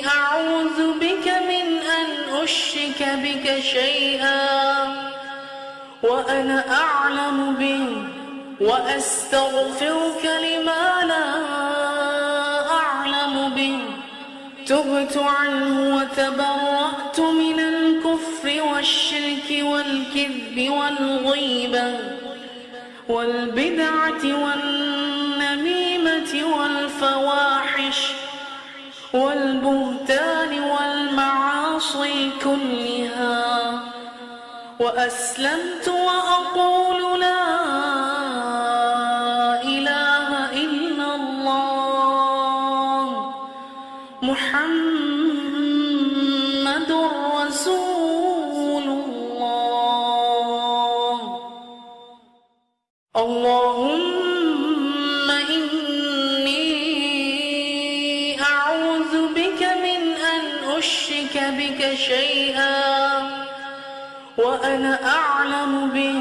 أعوذ بك من أن أشرك بك شيئا وأنا أعلم به وأستغفرك لما لا أعلم به. تبت عنه وتبرأت من الكفر والشرك والكذب والغيبة والبدعة والنميمة والفواحش والبهتان والمعاصي كلها، وأسلمت وأقول لا إله إلا الله محمد رسول الله. اللهم إني أعوذ بك من أن أشرك بك شيئا وأنا أعلم به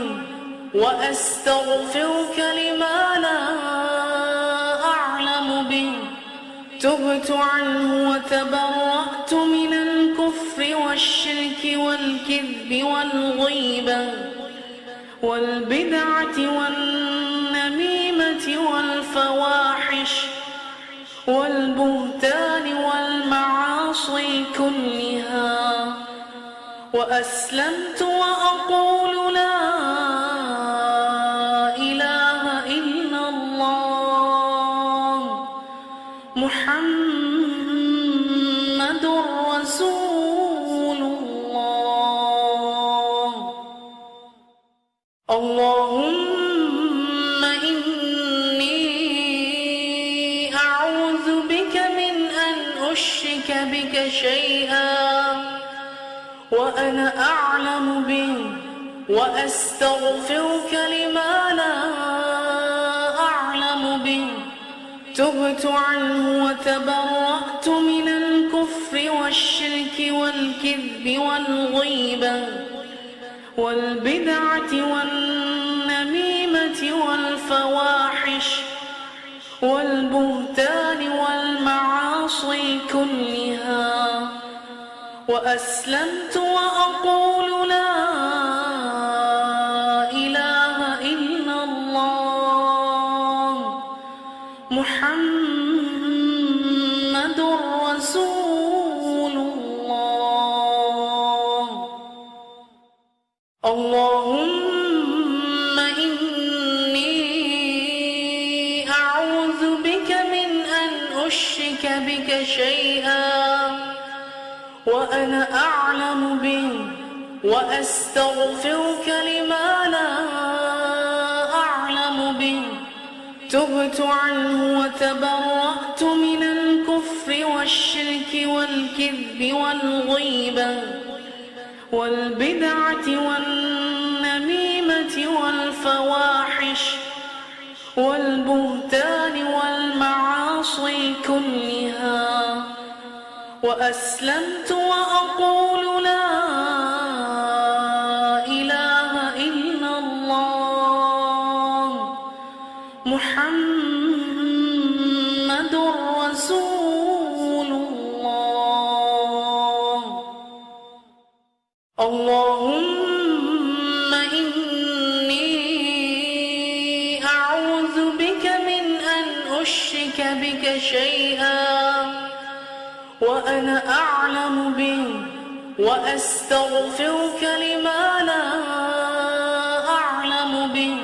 وأستغفرك لما لا أعلم به. تبت عنه وتبرأت من الكفر والشرك والكذب والغيبة والبدعة والنميمة والفواحش والبهتان والمعاصي كلها، وأسلمت وأقول لا إله إلا الله محمد رسول الله. اللهم إني أعوذ بك من أن أشرك بك شيئا وأنا أعلم به وأستغفرك لما لا أعلم به. تبت عنه وتبرأت من الكفر والشرك والكذب والغيبة والبدعة والنميمة والفواحش والبهتان والمعاصي كلها، وأسلمت وأقول لا إله إلا الله محمد رسول الله. اللهم إني أعوذ بك من أن أشرك بك شيئا وأنا أعلم به وأستغفرك لما لا أعلم به. تبت عنه وتبرأت من الكفر والشرك والكذب والغيبة والبدعة والنميمة والفواحش والبهتان والمعاصي كلها، وأسلمت وأقول لا إله إلا الله محمد رسول الله. اللهم إني أعوذ بك من أن أشرك بك شيئا وأنا أعلم به وأستغفرك لما لا أعلم به.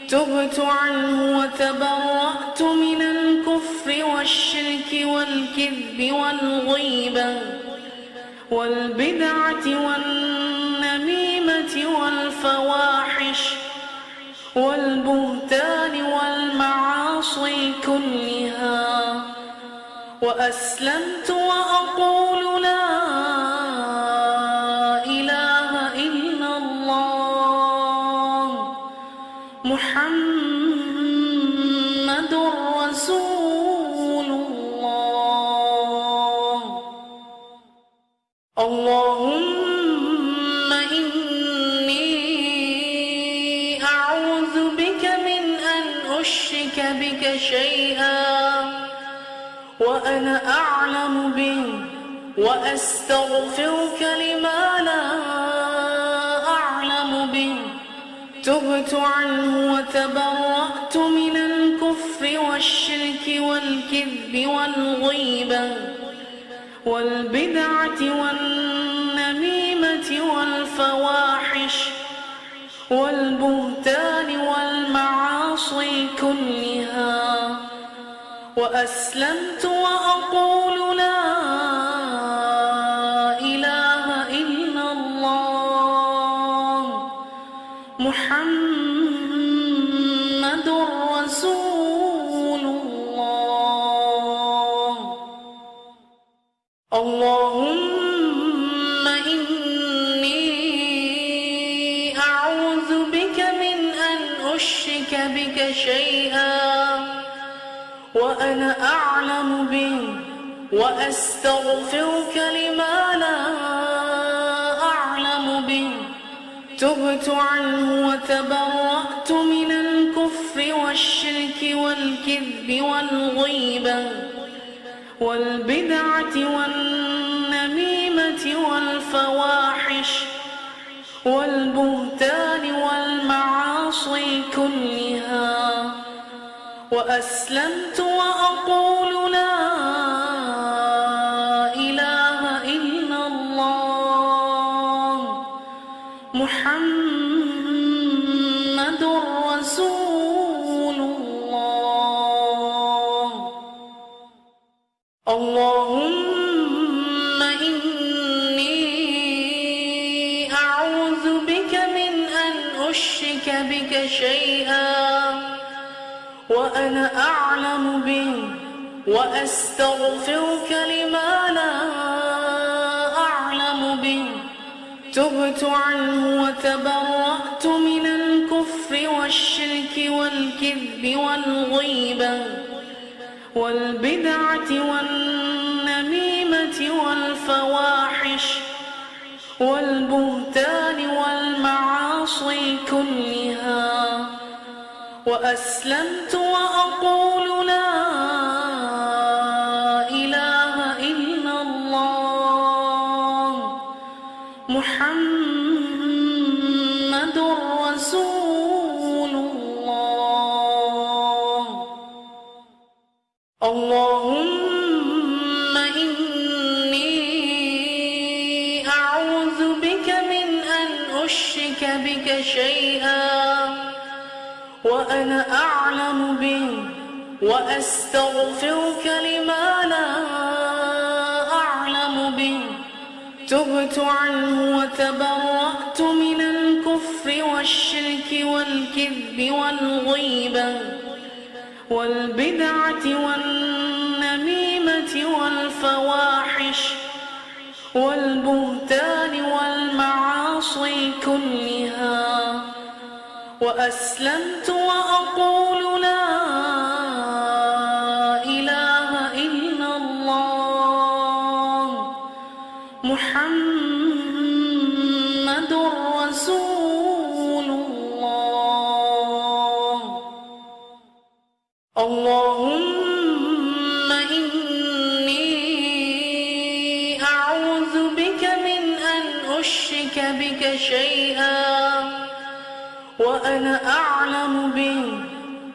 تبت عنه وتبرأت من الكفر والشرك والكذب والغيبة والبدعة والنميمة والفواحش والبهتان والمعاصي كلها، وأسلمت وأقول لا إله إلا الله محمد رسول الله. اللهم إني أعوذ بك من أن أشرك بك شيئا وأنا أعلم به وأستغفرك لما لا أعلم به. تبت عنه وتبرأت من الكفر والشرك والكذب والغيبة والبدعة والنميمة والفواحش والبهتان والمعاصي كلها، وأسلمت وأقول لا إله إلا الله محمد رسول الله. اللهم إني أعوذ بك من أن أشرك بك شيئا وأنا أعلم به وأستغفرك لما لا أعلم به. تبت عنه وتبرأت من الكفر والشرك والكذب والغيبة والبدعة والنميمة والفواحش والبهتان والمعاصي كلها، وأسلمت وأقول لا إله إلا الله محمد رسول الله. اللهم إني أعوذ بك من أن أشرك بك شيئا وأنا أعلم به وأستغفرك لما لا أعلم به. تبت عنه وتبرأت من الكفر والشرك والكذب والغيبة والبدعة والنميمة والفواحش والبهتان والمعاصي كلها، وأسلمت وأقول لا إله إلا الله محمد رسول الله. اللهم إني أعوذ بك من أن أشرك بك شيئا وأنا أعلم به وأستغفرك لما لا أعلم به. تبت عنه وتبرأت من الكفر والشرك والكذب والغيبة والبدعة والنميمة والفواحش والبهتان والمعاصي كلها، وأسلمت وأقول لا إله إلا الله محمد رسول الله. اللهم إني أعوذ بك من أن أشرك بك شيئا وأنا أعلم به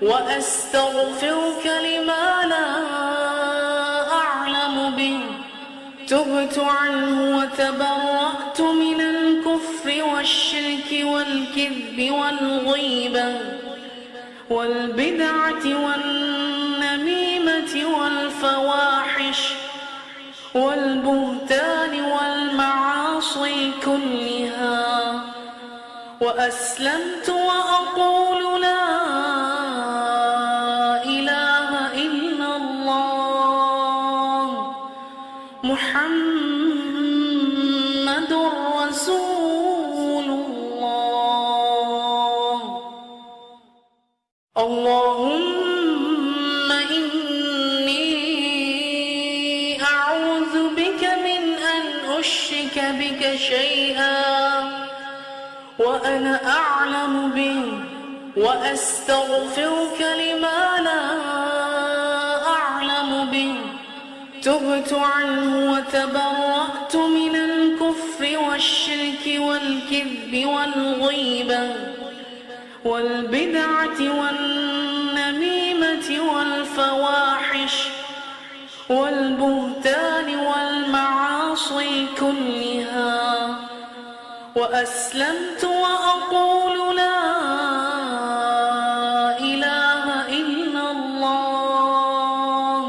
وأستغفرك لما لا أعلم به تبت عنه وتبرأت من الكفر والشرك والكذب والغيبة والبدعة والنميمة والفواحش والبهتان والمعاصي كلها وأسلمت وأقول لا إله إلا الله محمد رسول الله. اللهم إني أعوذ بك من أن أشرك بك شيئا وأنا أعلم به وأستغفرك لما لا أعلم به تبت عنه وتبرأت من الكفر والشرك والكذب والغيبة والبدعة والنميمة والفواحش والبهتان والمعاصي كلها وأسلمت وأقول لا إله إلا الله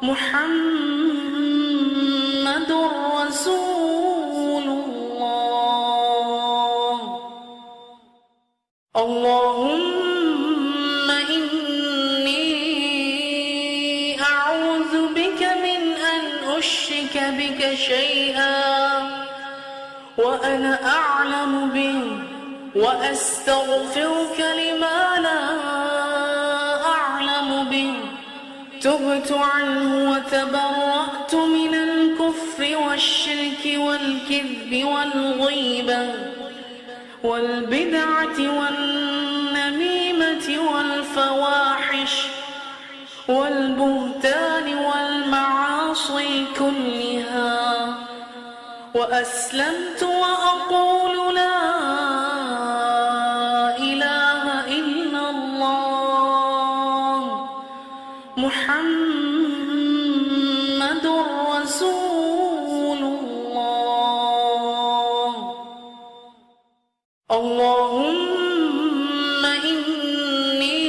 محمد رسول الله. اللهم إني أعوذ بك من أن أشرك بك شيئا وأنا أعلم به وأستغفرك لما لا أعلم به تبت عنه وتبرأت من الكفر والشرك والكذب والغيبة والبدعة والنميمة والفواحش والبهتان والمعاصي كلها وأسلمت وأقول لا إله إلا الله محمد رسول الله. اللهم إني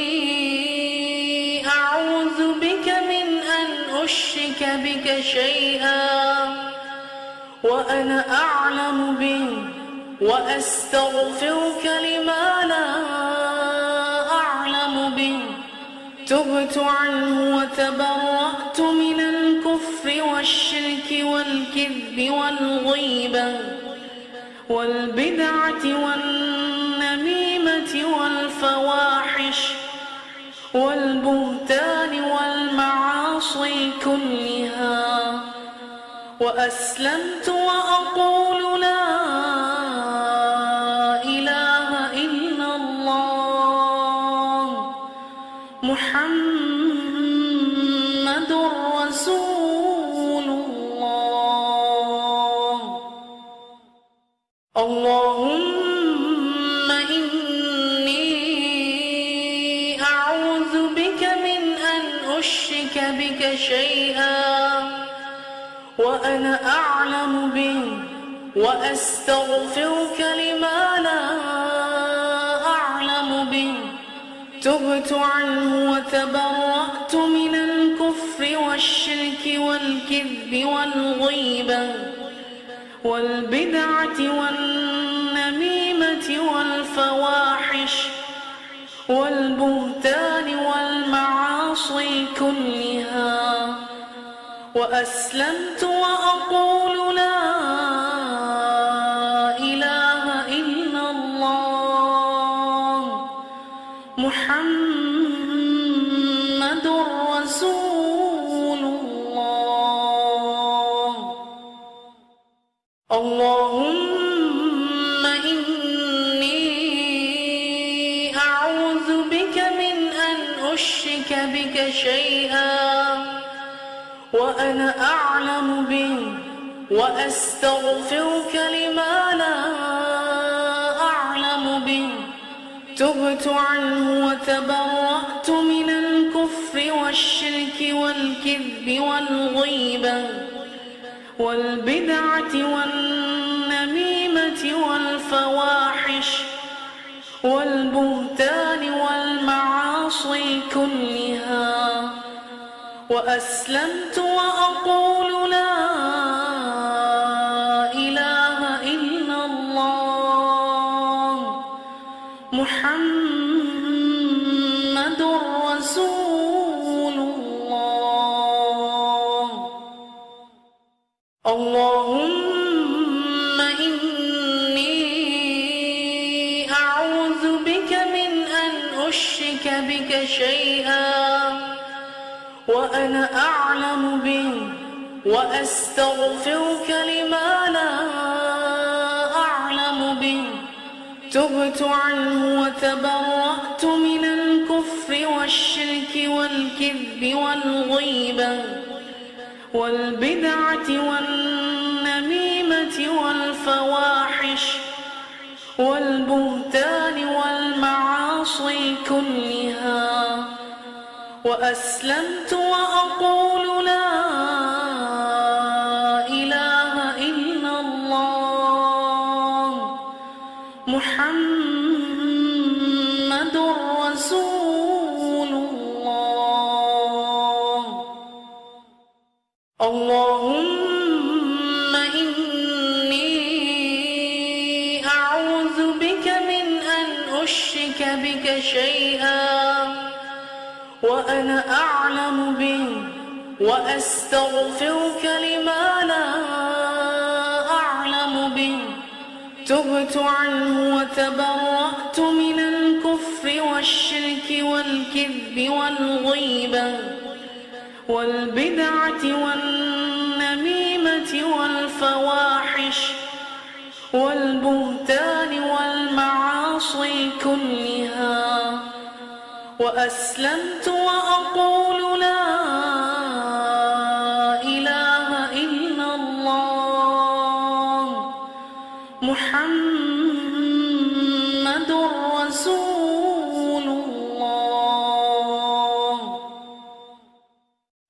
أعوذ بك من أن أشرك بك شيئا وأنا أعلم به وأستغفرك لما لا أعلم به تبت عنه وتبرأت من الكفر والشرك والكذب والغيبة والبدعة والنميمة والفواحش والبهتان والمعاصي كلها وأسلمت وأقول لا إله إلا الله محمد رسول الله. اللهم إني أعوذ بك من أن أشرك بك شيئا وأنا أعلم به وأستغفرك لما لا أعلم به تبت عنه وتبرأت من الكفر والشرك والكذب والغيبة والبدعة والنميمة والفواحش والبهتان والمعاصي كلها وأسلمت وأقول لا إله إلا الله محمد رسول الله. اللهم إني أعوذ بك من أن أشرك بك شيئا وأنا أعلم به وأستغفرك لما لا أعلم به. تبت عنه وتبرأت من الكفر والشرك والكذب والغيبة والبدعة والنميمة والفواحش والبهتان والمعاصي كلها، وأسلمت وأقول لا إله إلا الله محمد رسول الله. اللهم إني أعوذ بك من أن أشرك بك شيئا وأنا أعلم به، وأستغفرك لما لا أعلم به. تبت عنه وتبرأت من الكفر والشرك والكذب والغيبة والبدعة والنميمة والفواحش والبهتان والمعاصي كلها، وأسلمت وأقول لا إله إلا الله محمد رسول الله. اللهم إني أعوذ بك من أن أشرك بك شيئا وأنا أعلم به، وأستغفرك لما لا أعلم به. تبت عنه وتبرأت من الكفر والشرك والكذب والغيبة والبدعة والنميمة والفواحش والبهتان والمعاصي كلها، وأسلمت وأقول لا إله إلا الله محمد رسول الله.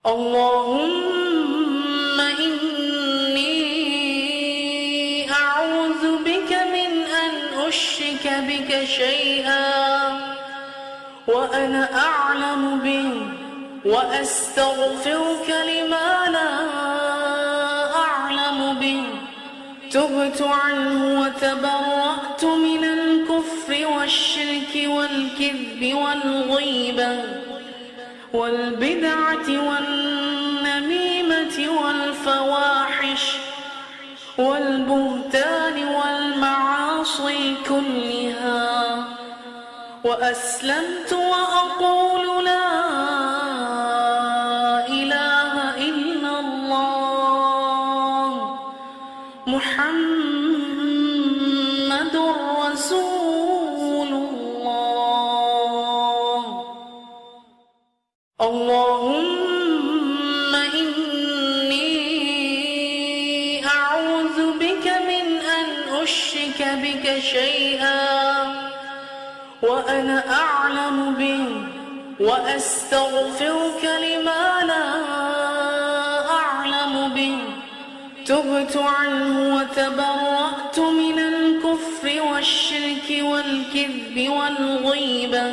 اللهم إني أعوذ بك من أن أشرك بك شيئا وأنا أعلم به، وأستغفرك لما لا أعلم به. تبت عنه وتبرأت من الكفر والشرك والكذب والغيبة والبدعة والنميمة والفواحش والبهتان والمعاصي كلها، وأسلمت وأقول لا إله إلا الله محمد رسول الله. اللهم إني أعوذ بك من أن أشرك بك شيئا وأنا أعلم به، وأستغفرك لما لا أعلم به. تبت عنه وتبرأت من الكفر والشرك والكذب والغيبة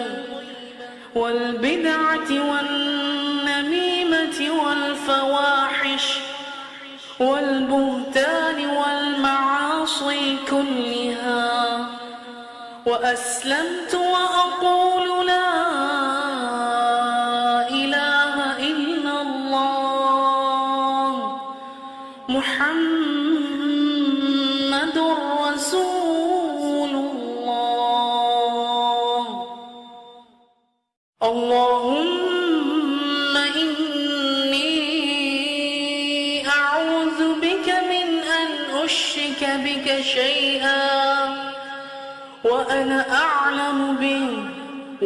والبدعة والنميمة والفواحش والبهتان والمعاصي كلها، وأسلمت وأقول لا إله إلا الله محمد رسول الله. اللهم إني أعوذ بك من أن أشرك بك شيئا وأنا أعلم به،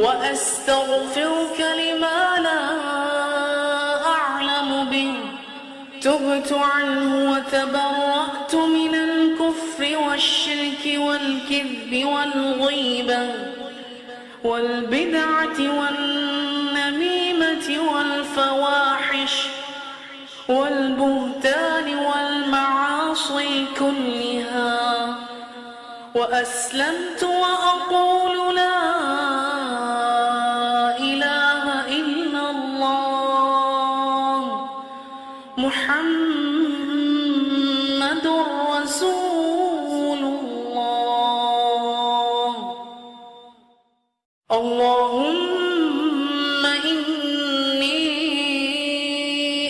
وأستغفرك لما لا أعلم به. تبت عنه وتبرأت والكذب والغيبة والبدعة والنميمة والفواحش والبهتان والمعاصي كلها، وأسلمت وأقول لا إله إلا الله محمد رسول الله. اللهم إني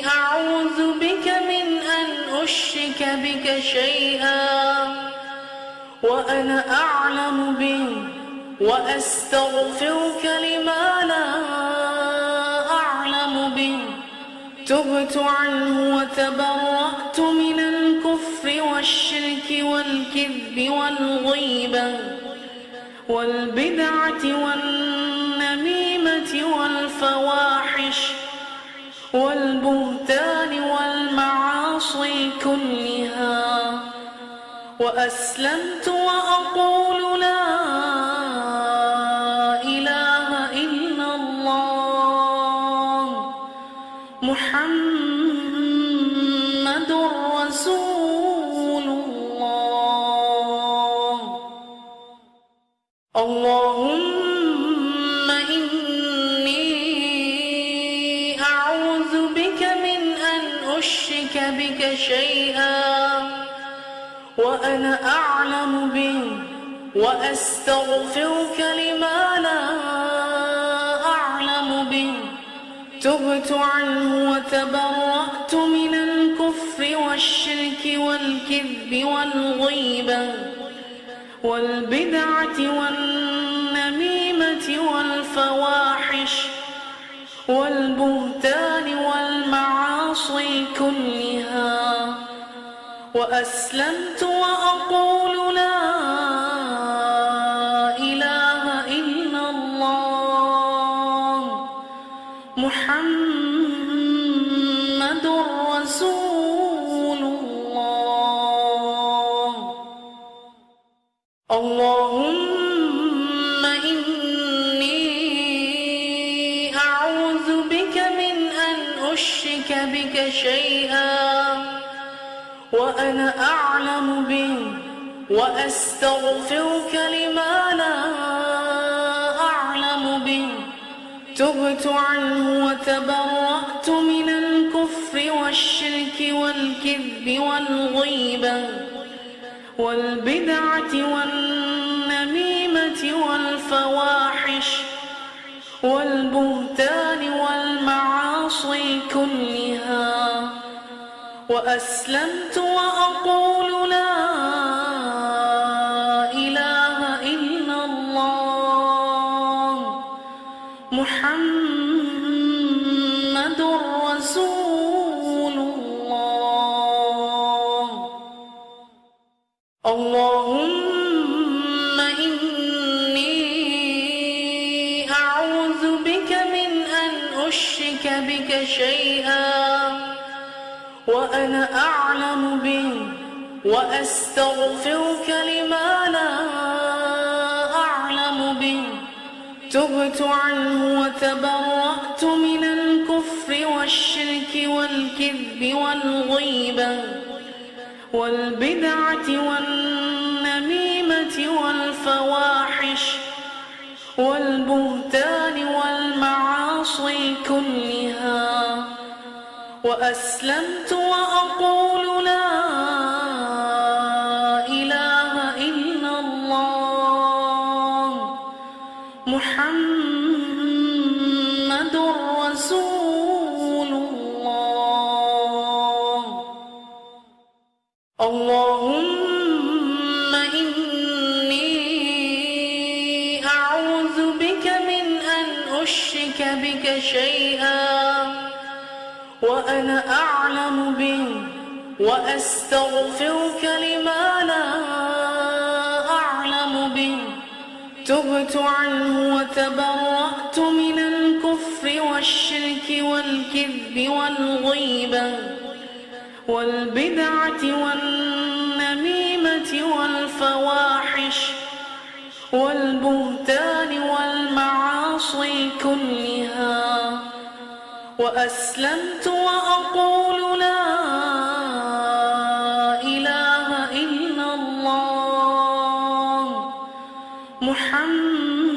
أعوذ بك من أن أشرك بك شيئا وأنا أعلم به، وأستغفرك لما لا أعلم به. تبت عنه وتبرأت من الكفر والشرك والكذب والغيبة والبدعة والنميمة والفواحش والبهتان والمعاصي كلها، وأسلمت وأقول لا إله إلا الله محمد رسول الله. اللهم إني أعوذ بك من أن أشرك بك شيئا وأنا أعلم به، وأستغفرك لما لا أعلم به. تبت عنه وتبرأت من الكفر والشرك والكذب والغيبة والبدعة والنميمة والفواحش والبهتان والمعاصي كلها، وأسلمت وأقول لا إله إلا الله محمد رسول الله. اللهم إني أعوذ بك من أن أشرك بك شيئا وأنا أعلم به، وأستغفرك لما لا أعلم به. تبت عنه وتبرأت من الكفر والشرك والكذب والغيبة والبدعة والنميمة والفواحش والبهتان والمعاصي كلها، وأسلمت وأقول لا إله إلا الله محمد رسول الله. اللهم إني أعوذ بك من أن أشرك بك شيئا وأنا أعلم به، وأستغفرك لما لا أعلم به. تبت عنه وتبرأت من الكفر والشرك والكذب والغيبة والبدعة والنميمة والفواحش والبهتان والمعاصي كلها، وأسلمت وأقول لا إله إلا الله محمد رسول الله. اللهم إني أعوذ بك من أن أشرك بك شيئا وأنا أعلم به، وأستغفرك لما لا أعلم به. تبت عنه وتبرأت من الكفر والشرك والكذب والغيبة والبدعة والنميمة والفواحش والبهتان والمعاصي كلها، وأسلمت وأقول لا إله إلا الله محمد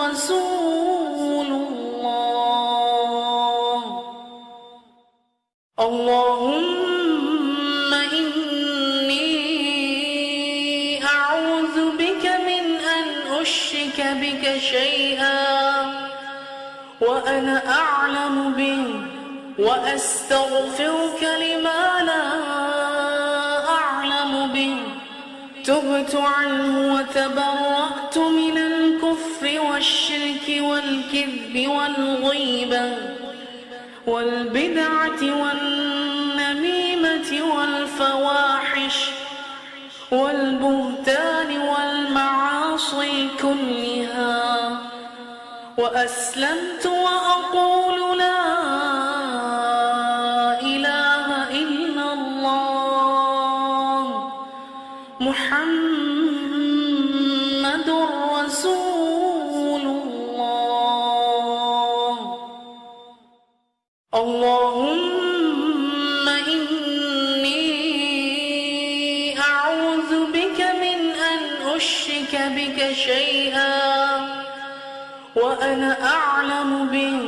رسول الله. اللهم إني أعوذ بك من أن أشرك بك شيئا وأنا أعلم به، وأستغفرك لما لا أعلم به. تبت عنه وتبرأت من الكفر والشرك والكذب والغيبة والبدعة والنميمة والفواحش والبهتان والمعاصي كلها، وأسلمت وأقول لا إله إلا الله محمد رسول الله. اللهم إني أعوذ بك من أن أشرك بك شيئا وأنا أعلم به،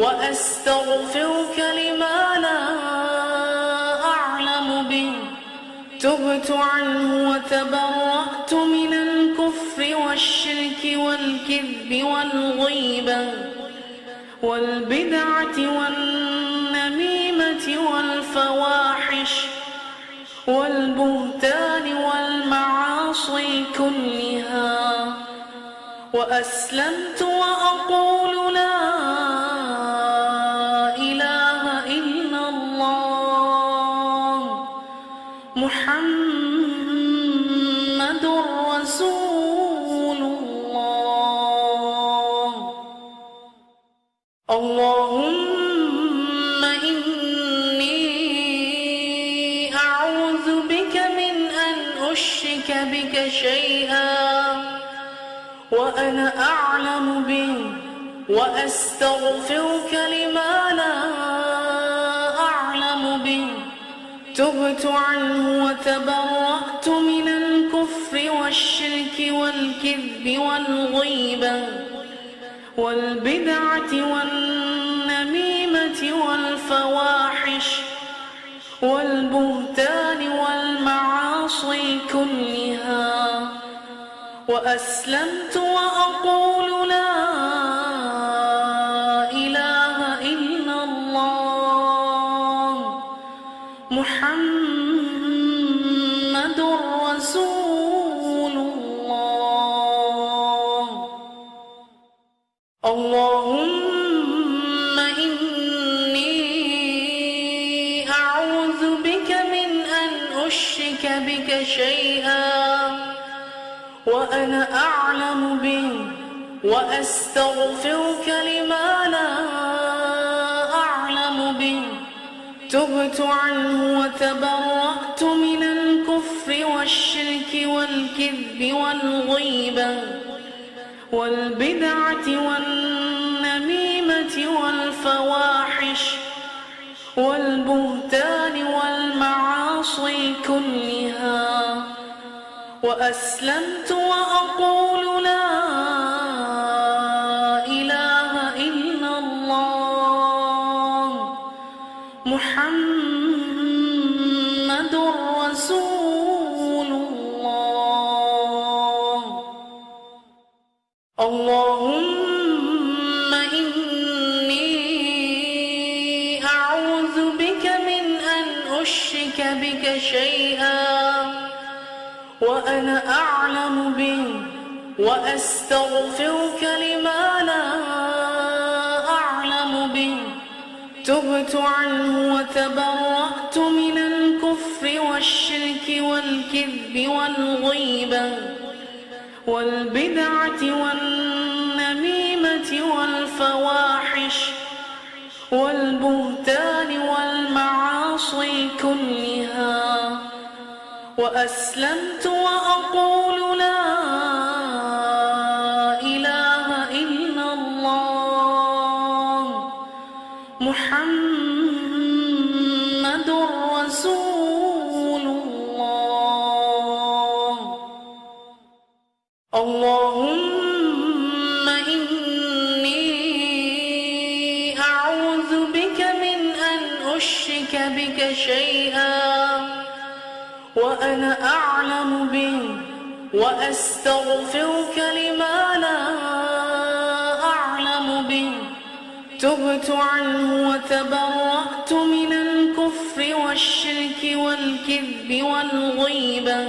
وأستغفرك لما لا أعلم به. تبت عنه وتبرأت من الكفر والشرك والكذب والغيبة والبدعة والنميمة والفواحش والبهتان والمعاصي كلها، وأسلمت وأقول لا إله إلا الله محمد رسول الله. اللهم إني أعوذ بك من أن أشرك بك شيئا وأنا أعلم به، وأستغفرك لما لا أعلم به. تبت عنه وتبرأت من الكفر والشرك والكذب والغيبة والبدعة والنميمة والفواحش والبهتان والمعاصي كلها، وأسلمت وأقول لا إله إلا الله محمد رسول الله. اللهم إني أعوذ بك من أن أشرك بك شيئا وأنا أعلم به، وأستغفرك لما لا أعلم به. تبت عنه وتبرأت من الكفر والشرك والكذب والغيبة والبدعة والنميمة والفواحش والبهتان والمعاصي كلها، وأسلمت وأقول لا إله إلا الله محمد رسول الله. اللهم إني أعوذ بك من أن أشرك بك شيئا وأنا أعلم به، وأستغفرك لما لا أعلم به. تبت عنه وتبرأت من الكفر والشرك والكذب والغيبة والبدعة والنميمة والفواحش والبهتان والمعاصي كلها، وأسلمت وأقول لا إله إلا الله محمد رسول الله. اللهم إني أعوذ بك من أن أشرك بك شيئا وأنا أعلم به وأستغفرك لما لا أعلم به. تبت عنه وتبرأت من الكفر والشرك والكذب والغيبة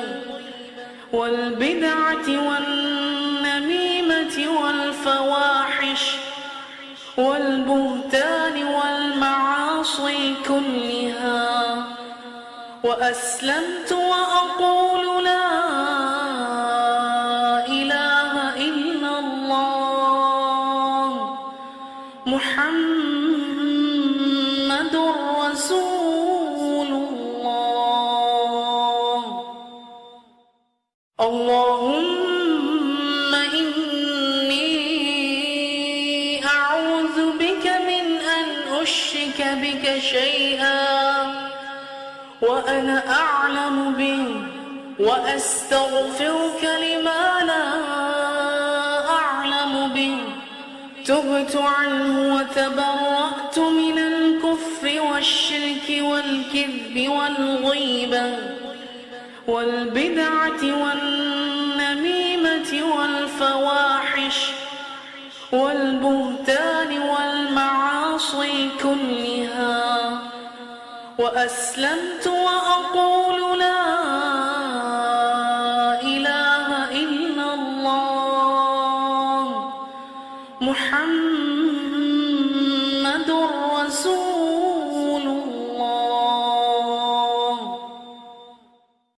والبدعة والنميمة والفواحش والبهتان والمعاصي كلها. وأسلمت وأقول لا إله إلا الله محمد رسول الله. اللهم إني أعوذ بك من أن أشرك بك شيئا وأنا أعلم به وأستغفرك لما لا أعلم به. تبت عنه وتبرأت من الكفر والشرك والكذب والغيبة والبدعة والنميمة والفواحش والبهتان والمعاصي كلها. وأسلمت وأقول لا إله إلا الله محمد